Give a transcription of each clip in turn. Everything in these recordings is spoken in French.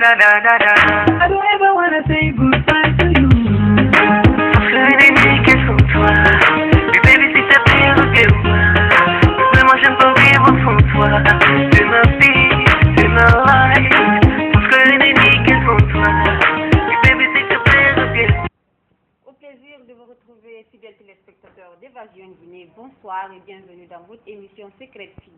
I don't ever wanna say goodbye to you. Serenity qu'est sans toi. Mais baby si t'as pris reviens-moi. Mais moi j'aime pas vivre sans toi. C'est ma vie, c'est ma life. Parce que Serenity qu'est sans toi. Mais baby si t'as pris reviens-moi. Au plaisir de vous retrouver, fidèles téléspectateurs d'Évasion Guinée. Bonsoir et bienvenue dans votre émission Secret Fille.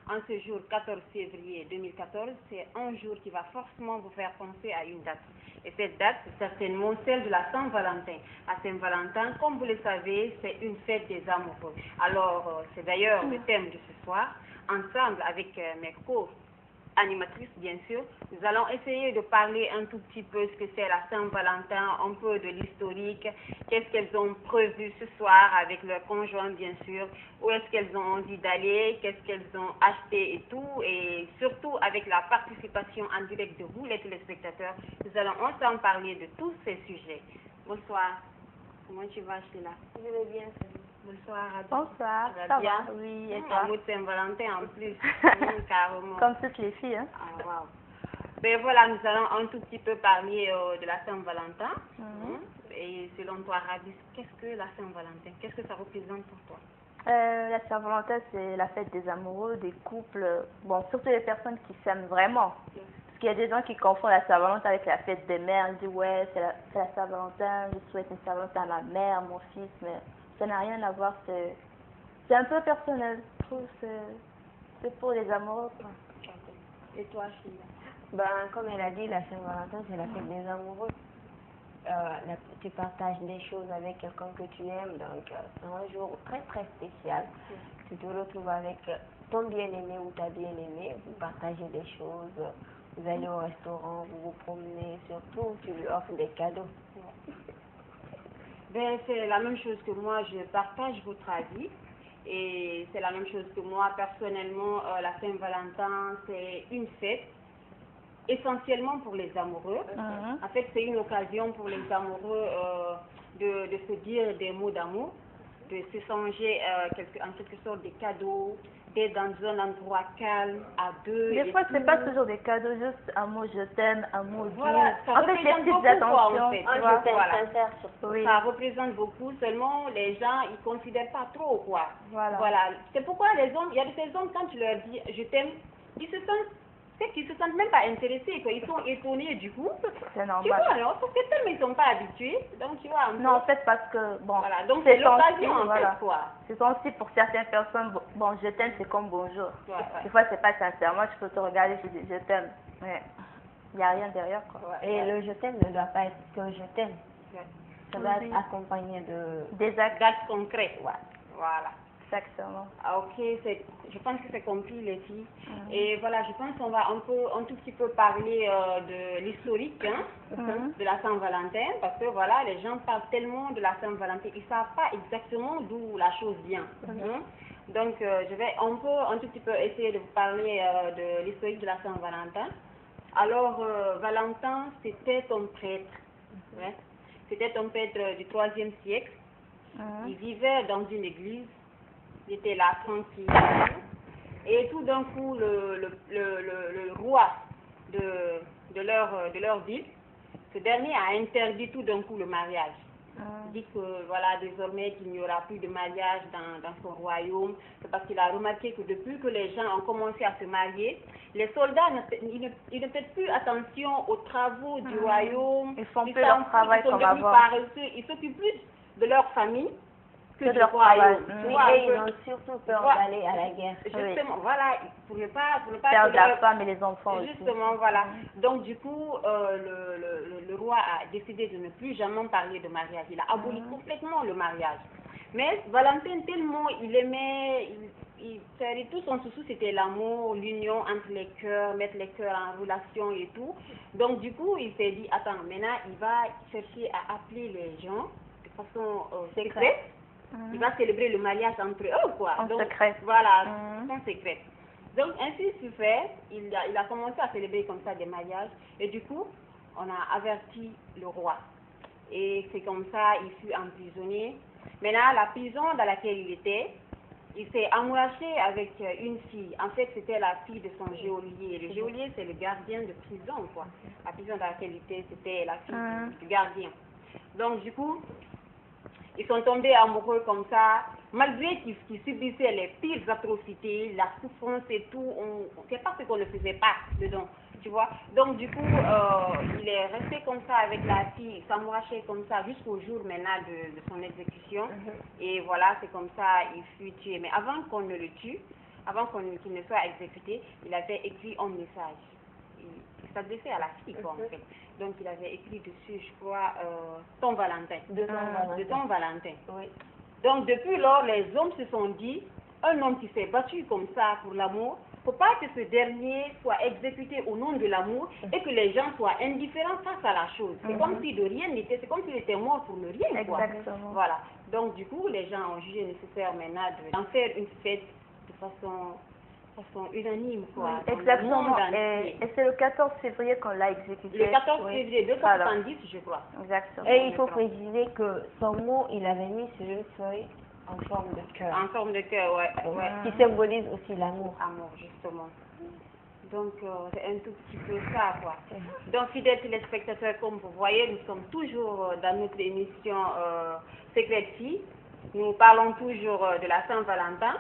En ce jour 14 février 2014, c'est un jour qui va forcément vous faire penser à une date. Et cette date, c'est certainement celle de la Saint-Valentin. La Saint-Valentin, comme vous le savez, c'est une fête des amoureux. Alors, c'est d'ailleurs le thème de ce soir. Ensemble avec mes co-animatrices, bien sûr, nous allons essayer de parler un tout petit peu ce que c'est la Saint-Valentin, un peu de l'historique, qu'est-ce qu'elles ont prévu ce soir avec leur conjoint, bien sûr, où est-ce qu'elles ont envie d'aller, qu'est-ce qu'elles ont acheté et tout, et surtout avec la participation en direct de vous, les téléspectateurs, nous allons ensemble parler de tous ces sujets. Bonsoir. Comment tu vas, Sheila? Je vais bien. Bonsoir à toi. Bonsoir, Tu vas ça bien? va? Oui, et En toi? mode Saint-Valentin en plus. Carrément. Comme toutes les filles, hein? Ah, wow. Ben voilà, nous allons un tout petit peu parler de la Saint-Valentin. Et selon toi, Ravis, qu'est-ce que la Saint-Valentin? Qu'est-ce que ça représente pour toi? La Saint-Valentin, c'est la fête des amoureux, des couples, bon, surtout les personnes qui s'aiment vraiment. Parce qu'il y a des gens qui confondent la Saint-Valentin avec la fête des mères. Ils disent, ouais, c'est la Saint-Valentin, je souhaite une Saint-Valentin à ma mère, mon fils, mais ça n'a rien à voir, c'est un peu personnel. Je trouve que c'est pour les amoureux, quoi. Et toi, Sheila? Ben, comme elle a dit, la Saint-Valentin, c'est la fête des amoureux. Tu partages des choses avec quelqu'un que tu aimes, donc c'est un jour très très spécial. Tu te retrouves avec ton bien-aimé ou ta bien-aimée, vous partagez des choses, vous allez au restaurant, vous vous promenez, surtout tu lui offres des cadeaux. Ben, c'est la même chose que moi, je partage votre avis. Et c'est la même chose que moi, personnellement, la Saint-Valentin, c'est une fête essentiellement pour les amoureux. En fait, c'est une occasion pour les amoureux de se dire des mots d'amour, de s'échanger en quelque sorte des cadeaux, d'être dans un endroit calme, à deux. Des fois, c'est pas toujours des cadeaux, juste un mot je t'aime, un mot doux. Voilà, ça en fait, les représente petites beaucoup, attentions. quoi, en fait. Un Voilà. je t'aime sincère surtout. Oui. Ça représente beaucoup, seulement les gens, ils considèrent pas trop, quoi. Voilà. C'est pourquoi les hommes, il y a de ces hommes, quand tu leur dis je t'aime, ils se sentent, c'est qu'ils se sentent même pas intéressés, quoi. Ils sont étonnés du coup. C'est normal. Tu vois, alors, parce que tellement ils sont pas habitués, donc tu vois. Non, en fait, parce que, bon, Voilà, donc c'est l'occasion, en voilà. fait, quoi. C'est aussi pour certaines personnes, bon, je t'aime, c'est comme bonjour. Ouais. Des fois, c'est pas sincère. Moi, je peux te regarder, je dis je t'aime. Mais il n'y a rien derrière, quoi. Et le je t'aime ne doit pas être que je t'aime. Ça doit être accompagné de Des actes. D'actes concrets. Voilà. Exactement. Ah, ok, je pense que c'est compris les filles. Et voilà, je pense qu'on va un tout petit peu parler de l'historique de la Saint-Valentin, parce que voilà, les gens parlent tellement de la Saint-Valentin, ils ne savent pas exactement d'où la chose vient. Donc, je vais un tout petit peu essayer de vous parler de l'historique de la Saint-Valentin. Alors, Valentin, c'était un prêtre. Ouais. C'était un prêtre du 3e siècle. Il vivait dans une église. Il était là tranquille. Et tout d'un coup, le roi de leur ville, ce dernier a interdit tout d'un coup le mariage. Il dit que voilà, désormais qu'il n'y aura plus de mariage dans son royaume. C'est parce qu'il a remarqué que depuis que les gens ont commencé à se marier, les soldats ils ne prêtent plus attention aux travaux du royaume. Ils font plus leur travail comme avant. Paresseux. Ils s'occupent plus de leur famille que de du leur royaume. travail. Et ils ont surtout peur d'aller à la guerre. Justement, voilà, pour ne pas perdre la femme et les enfants aussi. Justement, voilà. Donc, du coup, le roi a décidé de ne plus jamais parler de mariage. Il a aboli complètement le mariage. Mais Valentin, tellement il aimait, tout son souci, c'était l'amour, l'union entre les cœurs, mettre les cœurs en relation et tout. Donc, du coup, il s'est dit, attends, maintenant, il va chercher à appeler les gens de façon secrète. Il va célébrer le mariage entre eux, quoi. En Donc, secret. Voilà, en secret. Donc, ainsi fut fait. Il a commencé à célébrer comme ça des mariages. Et du coup, on a averti le roi. Et c'est comme ça, il fut emprisonné. Maintenant, la prison dans laquelle il était, il s'est amouraché avec une fille. En fait, c'était la fille de son geôlier. Le geôlier, c'est le gardien de prison, quoi. La prison dans laquelle il était, c'était la fille du gardien. Donc, du coup, ils sont tombés amoureux comme ça, malgré qu'ils subissaient les pires atrocités, la souffrance et tout. C'est pas ce qu'on ne faisait pas dedans, tu vois. Donc, du coup, il est resté comme ça avec la fille, il s'amourachait comme ça jusqu'au jour maintenant de son exécution. Et voilà, c'est comme ça, il fut tué. Mais avant qu'on ne le tue, avant qu'il ne soit exécuté, il avait écrit un message. Il s'adressait à la fille, quoi, en fait. Donc, il avait écrit dessus, je crois, ton Valentin. De ton Valentin. Oui. Donc, depuis lors, les hommes se sont dit, un homme qui s'est battu comme ça pour l'amour, il ne faut pas que ce dernier soit exécuté au nom de l'amour et que les gens soient indifférents face à la chose. C'est comme si de rien n'était, c'est comme s'il était mort pour ne rien, quoi. Exactement. Voilà. Donc, du coup, les gens ont jugé nécessaire maintenant d'en faire une fête de façon unanime, quoi. Oui, exactement. Et c'est le 14 février qu'on l'a exécuté. Le 14 février 270, je crois. Exactement. Et il faut préciser que son mot, il avait mis sur une feuille en forme de cœur. En forme de cœur, ouais. Qui symbolise aussi l'amour. Amour, justement. Donc, c'est un tout petit peu ça, quoi. Donc, fidèles téléspectateurs, comme vous voyez, nous sommes toujours dans notre émission Secret Fille. Nous parlons toujours de la Saint-Valentin.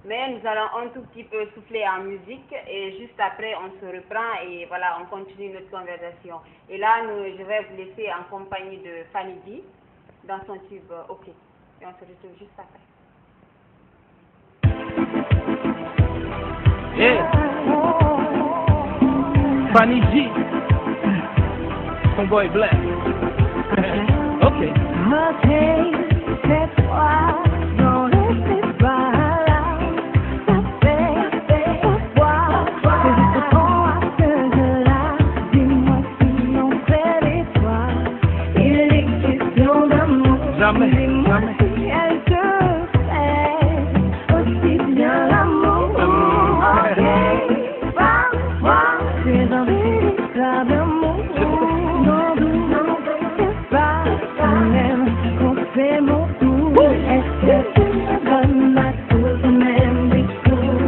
Mais nous allons un tout petit peu souffler en musique et juste après on se reprend et voilà, on continue notre conversation. Et là, je vais vous laisser en compagnie de Fanny D dans son tube OK. Et on se retrouve juste après. Yeah. Fanny G. Son boy Black. OK. Cette fois, dans le festival. Jamais, jamais. Elle te fait aussi bien l'amour. Ok, parfois, tu es dans l'esclave d'amour. Non, c'est pas ça même qu'on fait mon tour. Est-ce que tu me donnes à tout même discours?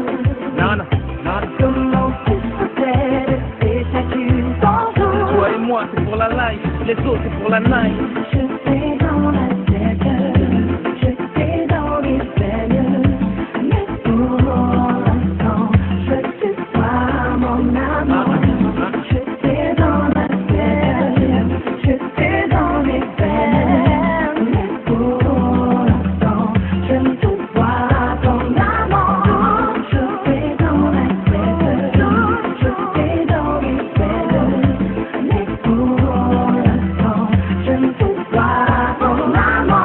Non. Comment tu procèdes et chacune son jour? Toi et moi, c'est pour la life. Les autres, c'est pour la night. Je sais dans la je sais dans les veines, mais pour l'instant, je te vois mon amour. Je sais dans la veine, je sais dans les veines, mais pour l'instant, je ne te vois ton amour. Je sais dans la veine, je sais dans les veines, mais pour l'instant, je ne te vois ton amour.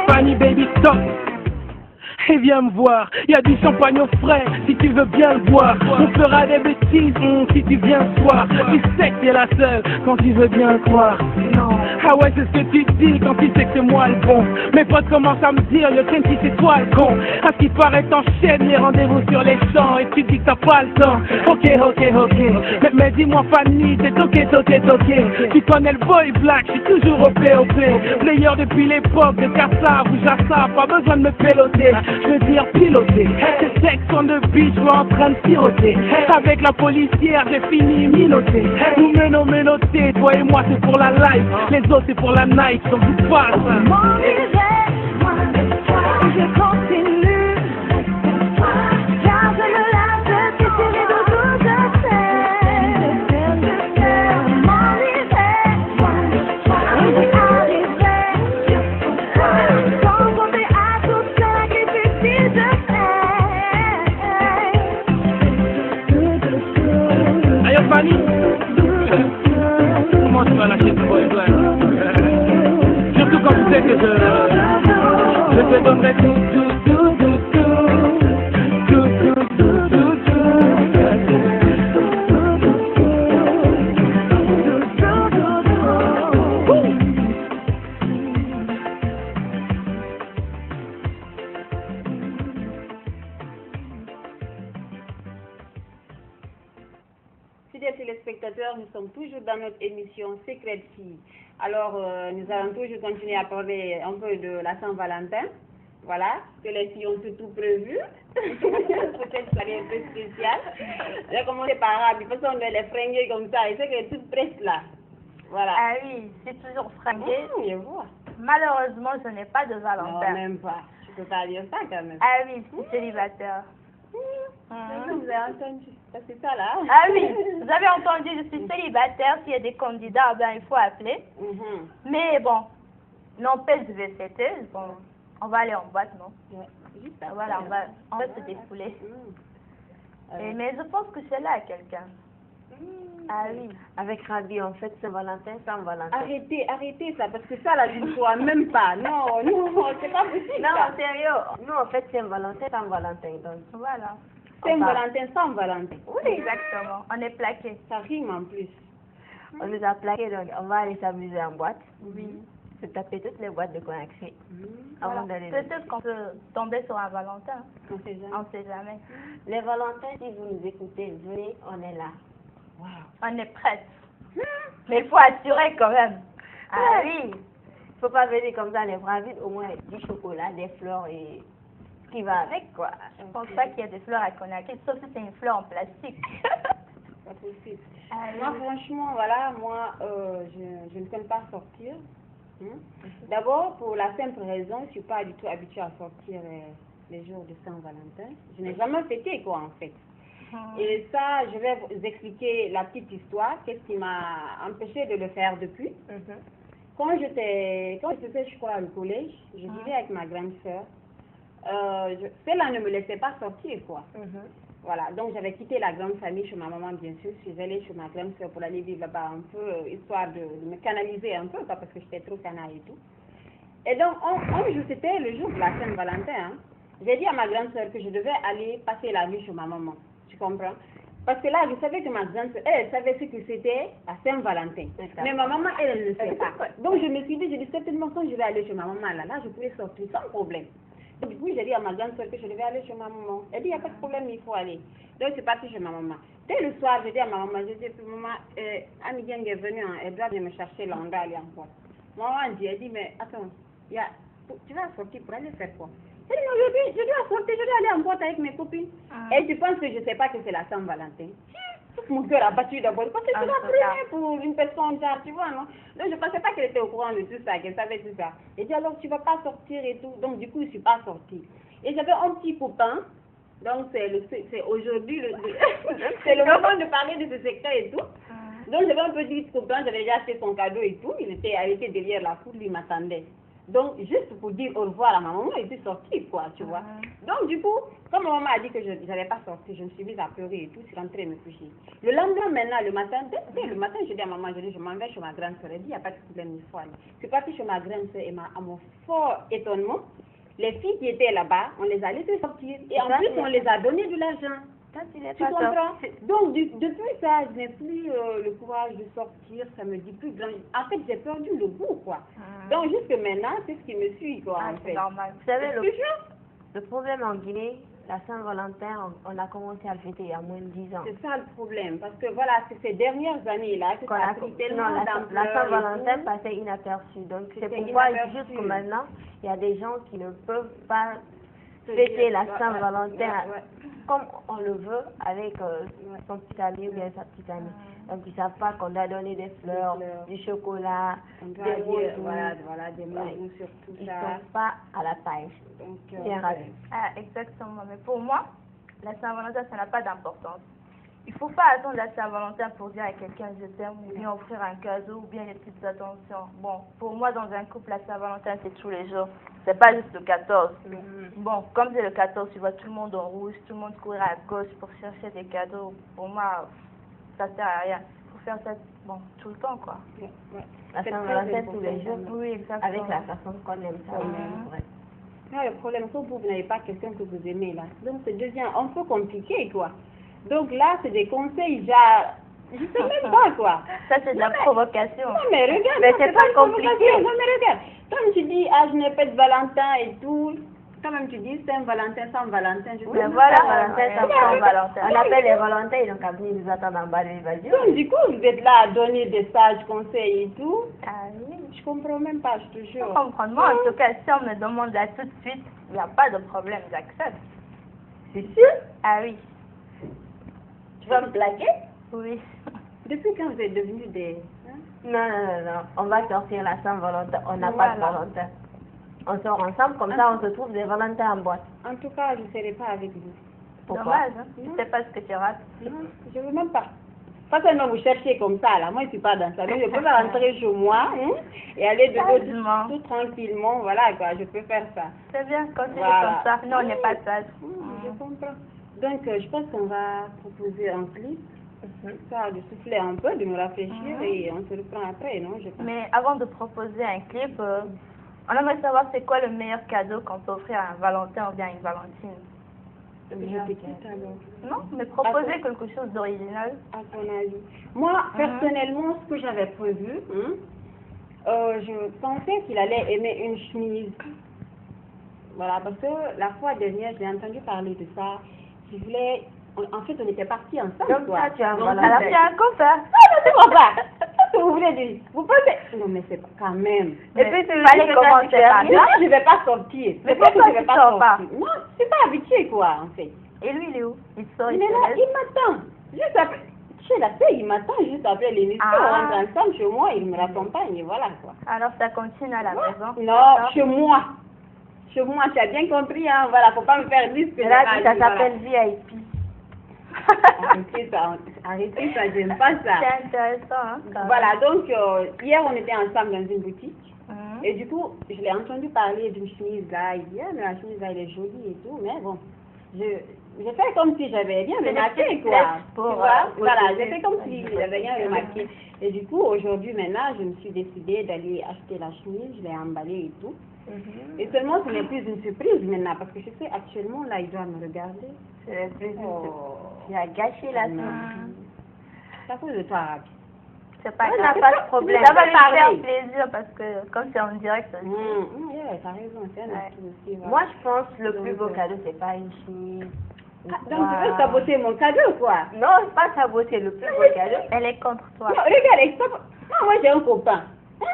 Fanny baby stop. Et viens me voir, y a du champagne au frais, si tu veux bien le boire. On fera des bêtises, si tu viens ce soir. Tu sais que t'es la seule, quand tu veux bien le croire. Ah ouais, c'est ce que tu dis quand tu sais que c'est moi le bon. Mes potes commencent à me dire, le train si c'est toi le con. À ce qui paraît t'enchaînes les rendez-vous sur les champs et tu dis que t'as pas le temps. Ok. Mais dis-moi Fanny, t'es toqué. Tu connais le boy black, je suis toujours au POP. Player depuis l'époque de Kassav ou Jassa, pas besoin de me péloter. Je veux dire piloter, c'est sex on the beach, je suis en train de siroter. Avec la policière, j'ai fini miloter. Nous menons menottés, toi et moi c'est pour la life. Les autres c'est pour la night, donc vous passe. Mon idée, moi avec toi, je continue. Car je me lasse de tes séries de tout je sais. Mon idée, moi avec toi, j'y arriverai. Sans compter à tout cela que tu dis je sais. Ayo Fanny, comment tu vas lâcher ce boy black? Surtout quand tu sais que je te donnerai tout. fidèles téléspectateurs, nous sommes toujours dans notre émission Secret Fille. Alors, nous allons toujours continuer à parler un peu de la Saint-Valentin. Voilà, que les filles ont surtout prévu. Peut-être que ça un peu spécial. Je vais commencer par Rabi, parce qu'on doit les fringuer comme ça. Et c'est que toute presse là. Voilà. Ah oui, c'est toujours fringué. Je vois. Malheureusement, je n'ai pas de Non, Valentin. même pas. Tu peux pas dire ça quand même. Ah oui, je suis célibataire. Vous avez entendu. C'est ça là. Ah oui, vous avez entendu, je suis célibataire. S'il y a des candidats, ben, il faut appeler. Mais bon, n'empêche, je vais fêter. Bon, on va aller en boîte, non? Ouais, juste après, Voilà, on va se défouler. Mais je pense que c'est là quelqu'un. Ah oui. Avec Rabi, en fait, Saint-Valentin, Saint-Valentin. Arrêtez ça, parce que ça là, je ne crois même pas. Non, c'est pas possible. Non, ça. sérieux. Nous, en fait, Saint-Valentin, Saint-Valentin. Donc, Voilà. Saint-Valentin sans Valentin. Oui, exactement. On est plaqué. Ça rime en plus. on nous a plaqué, donc on va aller s'amuser en boîte. Oui. Se taper toutes les boîtes de connexion. Avant Voilà. d'aller. Peut-être qu'on peut tomber sur un Valentin. On sait jamais. On sait jamais. Les Valentins, si vous nous écoutez, venez, on est là. On est prête. Mais il faut assurer quand même. Ah oui. Faut pas venir comme ça les bras vides, au moins du chocolat, des fleurs et ce qui va avec quoi. Je pense pas qu'il y a des fleurs à connaître, sauf si c'est une fleur en plastique. Pas possible. Ah oui. Moi, franchement, voilà, je ne peux pas sortir. D'abord, pour la simple raison, je ne suis pas du tout habituée à sortir les jours de Saint-Valentin. Je n'ai jamais fêté, quoi, en fait. Et ça, je vais vous expliquer la petite histoire, qu'est-ce qui m'a empêché de le faire depuis. Quand j'étais, je crois, au collège, je vivais avec ma grande sœur. Celle-là ne me laissait pas sortir, quoi. Voilà, donc j'avais quitté la grande famille chez ma maman, bien sûr. Je suis allée chez ma grande sœur pour aller vivre là-bas un peu, histoire de me canaliser un peu, quoi, parce que j'étais trop canaille et tout. Et donc, c'était le jour de la Saint-Valentin. Hein. J'ai dit à ma grande sœur que je devais aller passer la nuit chez ma maman. Tu comprends? Parce que là, je savais que ma grande sœur, elle savait ce que c'était la Saint-Valentin. Mais ma maman, elle ne le sait pas. Donc, je me suis dit, certainement, quand je vais aller chez ma maman, là, je pouvais sortir sans problème. Donc, du coup, j'ai dit à ma grande soeur que je devais aller chez ma maman. Elle dit, il n'y a pas de problème, il faut aller. Donc, je suis partie chez ma maman. Dès le soir, j'ai dit à ma maman, maman, Annie Gang est venue, hein, elle doit venir me chercher là, on doit aller en boîte. Maman dit, elle dit, mais attends, tu vas sortir pour aller faire quoi? Elle dit, non, je dois sortir, je dois aller en boîte avec mes copines. Et tu penses que je ne sais pas que c'est la Saint-Valentin? Mon cœur a battu d'abord, parce que c'est la première pour une personne, genre, tu vois, non? Donc, je ne pensais pas qu'elle était au courant de tout ça, qu'elle savait tout ça. Et dit, alors, tu ne vas pas sortir et tout. Donc, du coup, je ne suis pas sortie. Et j'avais un petit copain, donc c'est aujourd'hui, c'est le moment de parler de ce secteur et tout. Donc, j'avais un petit copain, j'avais déjà acheté son cadeau et tout. Il était derrière la foule, il m'attendait. Donc, juste pour dire au revoir à ma maman, il était sorti, quoi, tu vois. Donc, du coup, comme ma maman a dit que je n'allais pas sortir, je me suis mise à pleurer et tout, je suis rentrée me coucher. Le lendemain, maintenant, le matin, dès le matin, je dis à maman, je m'en vais chez ma grande soeur. Elle dit, il n'y a pas de problème, il faut aller. Je suis partie chez ma grande soeur et à mon fort étonnement, les filles qui étaient là-bas, on les a laissées sortir. Et en plus, on les a donné de l'argent. Tu comprends? Donc, depuis ça, je n'ai plus le courage de sortir, ça me dit plus grand. En fait, j'ai perdu le goût, quoi. Donc, jusque maintenant, c'est ce qui me suit, quoi, en fait. C'est normal. Vous savez, le problème en Guinée, la Saint-Valentin, on a commencé à le fêter il y a moins de 10 ans. C'est ça le problème, parce que voilà, c'est ces dernières années-là que ça a pris tellement d'ampleur. La Saint-Valentin passait inaperçue. Donc, c'est pourquoi, jusque maintenant, il y a des gens qui ne peuvent pas fêter la Saint-Valentin comme on le veut avec son petit ami ou bien sa petite amie. Donc ils ne savent pas qu'on doit donner des fleurs, du chocolat, des roses. Voilà, des mots sur tout ça. Ils ne sont pas à la page. Donc, bien ravi. Ah, exactement. Mais pour moi, la Saint-Valentin, ça n'a pas d'importance. Il ne faut pas attendre la Saint-Valentin pour dire à quelqu'un je t'aime ou bien offrir un cadeau ou bien des petites attentions. Bon, pour moi, dans un couple, la Saint-Valentin, c'est tous les jours. C'est pas juste le 14. Bon, comme c'est le 14, tu vois tout le monde en rouge, tout le monde courir à gauche pour chercher des cadeaux. Pour moi, ça sert à rien. Il faut faire ça tout le temps, quoi. La Saint-Valentin tous les jours, oui, exactement. avec la façon qu'on aime ça. Non, le problème, c'est que vous n'avez pas quelqu'un que vous aimez, là. Donc, ça devient un peu compliqué, quoi. Donc là, c'est des conseils, genre, je sais même pas, quoi. Ça, c'est de la provocation. Non, mais regarde, mais c'est pas compliqué. Non, mais regarde, comme tu dis, je n'ai pas de Valentin et tout, quand même tu dis Saint-Valentin, Saint-Valentin, je Mais sais voilà, pas. Valentin, Saint-Valentin. On appelle les Valentins, ils n'ont qu'à venir nous attendre en bas de l'évasion. Donc, du coup, vous êtes là à donner des sages conseils et tout. Ah oui. Je comprends même pas, je te Je jure. comprends. Moi, en tout cas, si on me demande là tout de suite, il n'y a pas de problème, j'accepte. C'est sûr? Ah oui. Tu vas me plaquer? Oui. Depuis quand vous êtes devenus des... hein? Non. On va sortir la Saint-Valentin. On n'a pas de Voilà. Valentin. On sort ensemble, comme ça on se trouve des Valentins en boîte. En tout cas, je ne serai pas avec vous. Pourquoi? Dommage, hein. Tu sais pas ce que tu rates. Non, je ne veux même pas. Pas seulement vous chercher comme ça, là. Moi, je ne suis pas dans ça. Donc, je peux rentrer chez moi et aller de Sérieusement. tout tranquillement. Voilà, quoi. Je peux faire ça. C'est bien, continue Voilà. comme ça. Non, on n'est pas sage. Je comprends. Donc, je pense qu'on va proposer un clip, histoire de souffler un peu, de nous rafraîchir et on se reprend après, non? Je pense. Mais avant de proposer un clip, on aimerait savoir c'est quoi le meilleur cadeau qu'on peut offrir à un Valentin ou bien à une Valentine. Je t'écoute alors. Non, mais proposer quelque chose d'original. À ton avis. Moi, personnellement, ce que j'avais prévu, je pensais qu'il allait aimer une chemise. Voilà, parce que la fois dernière, j'ai entendu parler de ça. Je voulais... En fait, on était partis ensemble. Donc quoi. ça, tu as un Donc, Valentin. Alors, tu as un copain. c'est pas ça. Qu'est-ce que vous voulez dire? Vous pensez... Non, mais c'est pas quand même. Et puis, tu fallait commencer par Mais là. je ne vais pas sortir. Mais C'est pas que pourquoi je vais tu pas sors pas? sortir. Non, je suis pas habituée, quoi, en fait. Et lui, il est où? Il sort, Il il est se là, laisse. il m'attend. Juste après... Chez la paix, il m'attend juste après l'émission. Ah. On rentre ensemble chez moi, il me raccompagne, et voilà, quoi. Alors, ça continue à la maison. Non, D'accord. chez moi. Chez moi, tu as bien compris, hein. Voilà, faut pas me faire dire ce que Là, j'ai ça pas dit, s'appelle VIP. Arrêtez ça, j'aime pas ça. C'est intéressant, hein, quand même. Voilà, donc, hier, on était ensemble dans une boutique. Mhm. Et du coup, je l'ai entendu parler d'une chemise là. Il dit, ah, mais la chemise là, elle est jolie et tout. Mais bon, j'ai fait comme si j'avais rien C'est remarqué, des petits quoi. gestes Tu pour, vois, voilà, pour j'ai te fait dire. comme si j'avais rien remarqué. Et du coup, aujourd'hui, maintenant, je me suis décidée d'aller acheter la chemise. Je l'ai emballée et tout. Et seulement, ce n'est plus une surprise maintenant. Parce que je sais, actuellement, là, il doit me regarder. C'est le plus Oh. Tu as gâché la Non. scène. C'est à cause de toi, Rabi. C'est pas On grave. n'a pas de problème. Ça va lui Parler. faire plaisir parce que comme c'est en direct, Ouais, t'as raison, c'est un Ouais. atout aussi. Voilà. Moi, je pense que le plus beau Donc, cadeau, c'est pas une chemise. Ah, donc tu veux saboter mon cadeau, quoi? Non, c'est pas saboter. Le plus beau cadeau. elle est contre toi. Non, regarde, stop. Non, moi j'ai un copain. Hein?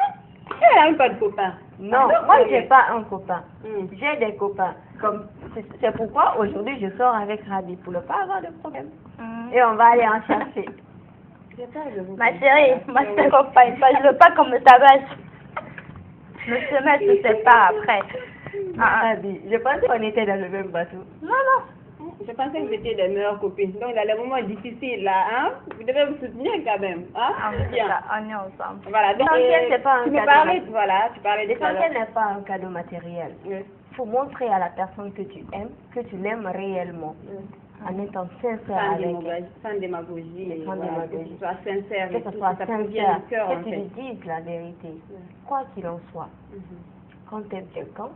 Elle n'a même pas de copain. Non, Donc, moi, ok. j'ai pas un copain. Hmm. J'ai des copains. Comme c'est pourquoi aujourd'hui je sors avec Rabi pour ne pas avoir de problème. Mhm. Et on va aller en chercher. J'ai peur de vous. Ma chérie, moi je te compagne pas, je veux pas qu'on me tabasse. Le semestre se sépare après. Rabi, je pensais qu'on était dans le même bateau. Non, non. Je pensais que vous étiez des meilleures copines. Donc, dans les moments difficiles, là, hein, vous devez vous soutenir quand même. Hein? Bien. On est ensemble. Voilà. Donc, L'essentiel, c'est pas un tu me cadeau parlais, matériel. voilà, tu parlais de ça. L'essentiel n'est pas un cadeau matériel. Oui. Il faut montrer à la personne que tu aimes, que tu l'aimes réellement, en étant sincère Sans avec elle. démagogie, sans démagogie, et Sans voilà, démagogie. que tu sois sincère et Que ce tout, soit que ça te vienne sincère, du cœur, en que tu fait. lui dises la vérité. Quoi qu'il en soit, quand tu aimes quelqu'un,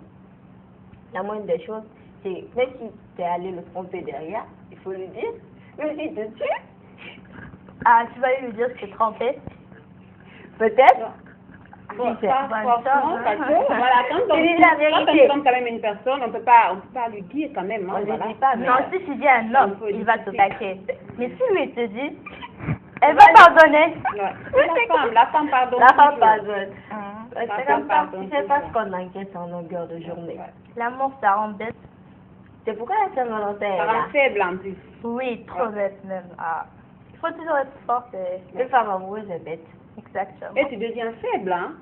la moindre des choses, c'est même si tu es allé le tromper derrière, il faut lui dire, même si te tue, Ah, tu vas lui dire que tu es trompée. peut-être. Bon, Si, pas bonne forcément, chance, parce hein. que, voilà, quand on, Tu dis la quand vérité. on aime quand même une personne, on peut pas lui dire quand même, hein, On ne voilà. dit pas, mais Non, si tu dis à un homme, Un peu il va te difficile. baquer. Mais si lui te dit, elle va pardonner. Ouais. La femme pardonne. la femme toujours. pardonne. La C'est femme comme ça, pardonne tu sais pas toujours. ce qu'on encaisse en longueur de journée. L'amour, ça rend bête. C'est pourquoi la Saint-Valentin est Ça là. rend faible en plus. Oui, trop bête même. Ah. Il faut toujours être forte. Une femme amoureuse est bête. Exactement. Et tu deviens faible, hein.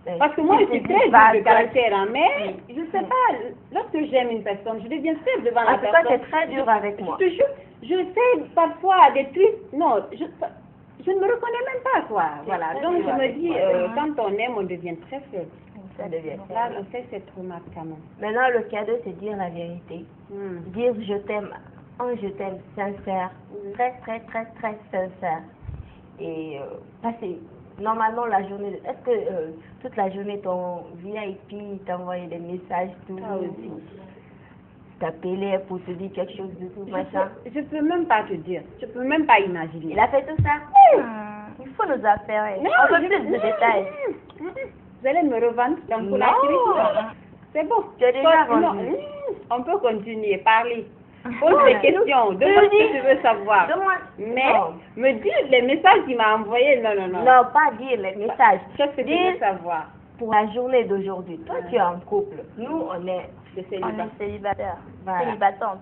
Mais Parce que moi, je Tu suis te très dis, va, dure de caractère, hein, mais je sais pas, lorsque j'aime une personne, je deviens faible devant la En tout cas, personne. c'est très dur avec moi. Je te jure, je sais parfois des trucs, non, je ne me reconnais même pas, quoi. Voilà, très donc dur je me avec dis, moi. quand on aime, on devient très faible. Ça devient Là, faible. on fait cette remarque quand même. Maintenant, le cadeau, c'est dire la vérité. Dire je t'aime, un je t'aime sincère, très, très, très, très sincère. Et passer normalement la journée, est-ce que toute la journée ton VIP t'envoie des messages, tout, Ah oui. t'appeler pour te dire quelque chose de tout, machin. Je peux même pas te dire, je peux même pas imaginer. Il a fait tout ça. Il faut nous affairer. Non, On veut je- plus de détails. Vous allez me revendre dans Non. pour la crise. C'est bon. Tu as déjà Non, vendu. on peut continuer, parler. Pose des questions, demande ce que tu veux savoir. Mais me dire les messages qu'il m'a envoyés, non. Non, pas dire les messages. Qu'est-ce que tu veux savoir? Pour la journée d'aujourd'hui, toi tu es en couple, nous on est célibataire. Voilà. Célibatante.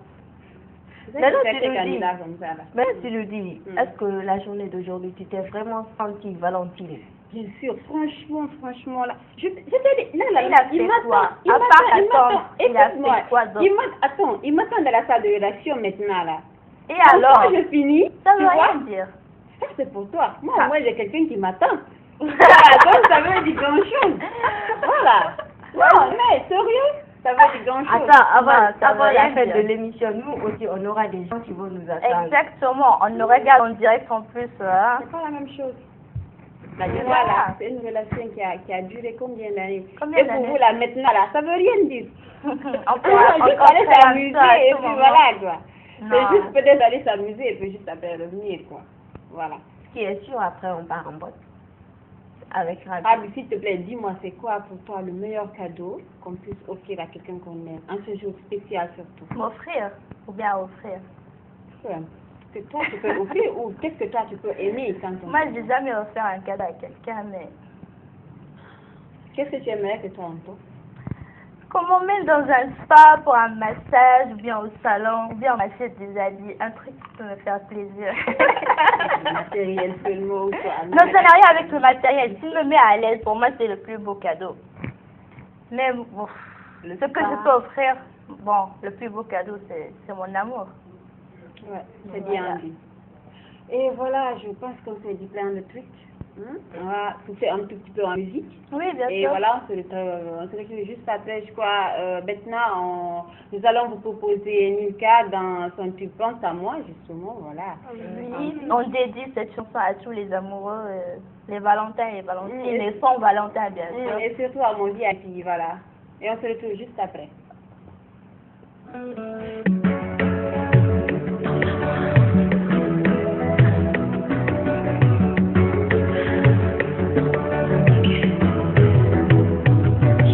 Maintenant, C'est tu nous dis, candidat comme ça, là. maintenant, tu nous dis, est-ce que la journée d'aujourd'hui, tu t'es vraiment sentie Valentine? Bien sûr, franchement, là, je te dis, là, Il a fait quoi? À part attendre, il a fait quoi d'autre? Il m'attend dans la salle de rédaction maintenant, là. Et alors? Quand je finis, Ça tu veut vois, rien dire. ça c'est pour toi. Moi, j'ai quelqu'un qui m'attend. Donc, ça veut dire grand-chose. Voilà. Non, mais sérieux, ça veut dire grand-chose. Attends, ça avant veut la rien fin dire. de l'émission, nous aussi, on aura des gens qui vont nous attendre. Exactement, on nous regarde en direct en plus. Hein. C'est pas la même chose. La Voilà. voilà, c'est une relation qui a duré combien d'années? Combien Et pour d'années? vous, là, maintenant, là, ça veut rien dire. On peut Juste aller s'amuser et puis voilà, quoi. Non. C'est juste peut-être aller s'amuser et puis juste après revenir, quoi. Voilà. Ce qui est sûr, après, on part en boîte. Avec Rabi. Ah, mais s'il te plaît, dis-moi, c'est quoi pour toi le meilleur cadeau qu'on puisse offrir à quelqu'un qu'on aime? En ce jour spécial surtout. M'offrir ou bien offrir. Peu importe. Que toi tu peux offrir ou qu'est-ce que toi tu peux aimer quand on Moi, j'ai jamais offert un cadeau à quelqu'un, mais qu'est-ce que tu aimerais que toi on t'offre? qu'on m'emmène dans un spa pour un massage, ou bien au salon, ou bien on m'achète des habits, un truc qui peut me faire plaisir. Le matériel seulement ou quoi? Non, ça n'a rien avec le matériel. S'il me met à l'aise, pour moi, c'est le plus beau cadeau. Mais bon, ce que je peux offrir, bon, le plus beau cadeau, c'est mon amour. Ouais, c'est bien dit. Et voilà, je pense qu'on s'est dit plein de trucs. On va souffler un tout petit peu en musique. Oui, bien Et sûr. voilà, on se retrouve juste après, je crois, maintenant, nous allons vous proposer Milka dans son Tu penses à moi, justement, voilà. Oui, on dédie cette chanson à tous les amoureux, les Valentins et les Valentines, les sans Valentins, bien sûr. Et surtout à mon VIP, voilà. Et on se retrouve juste après.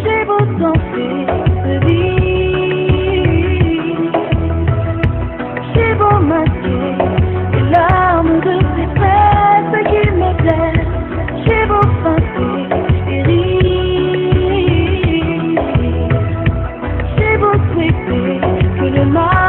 J'ai beau tenter de vivre, j'ai beau masquer les larmes de tristesse qui me blessent, j'ai beau feinter et rire, j'ai beau souhaiter que le mal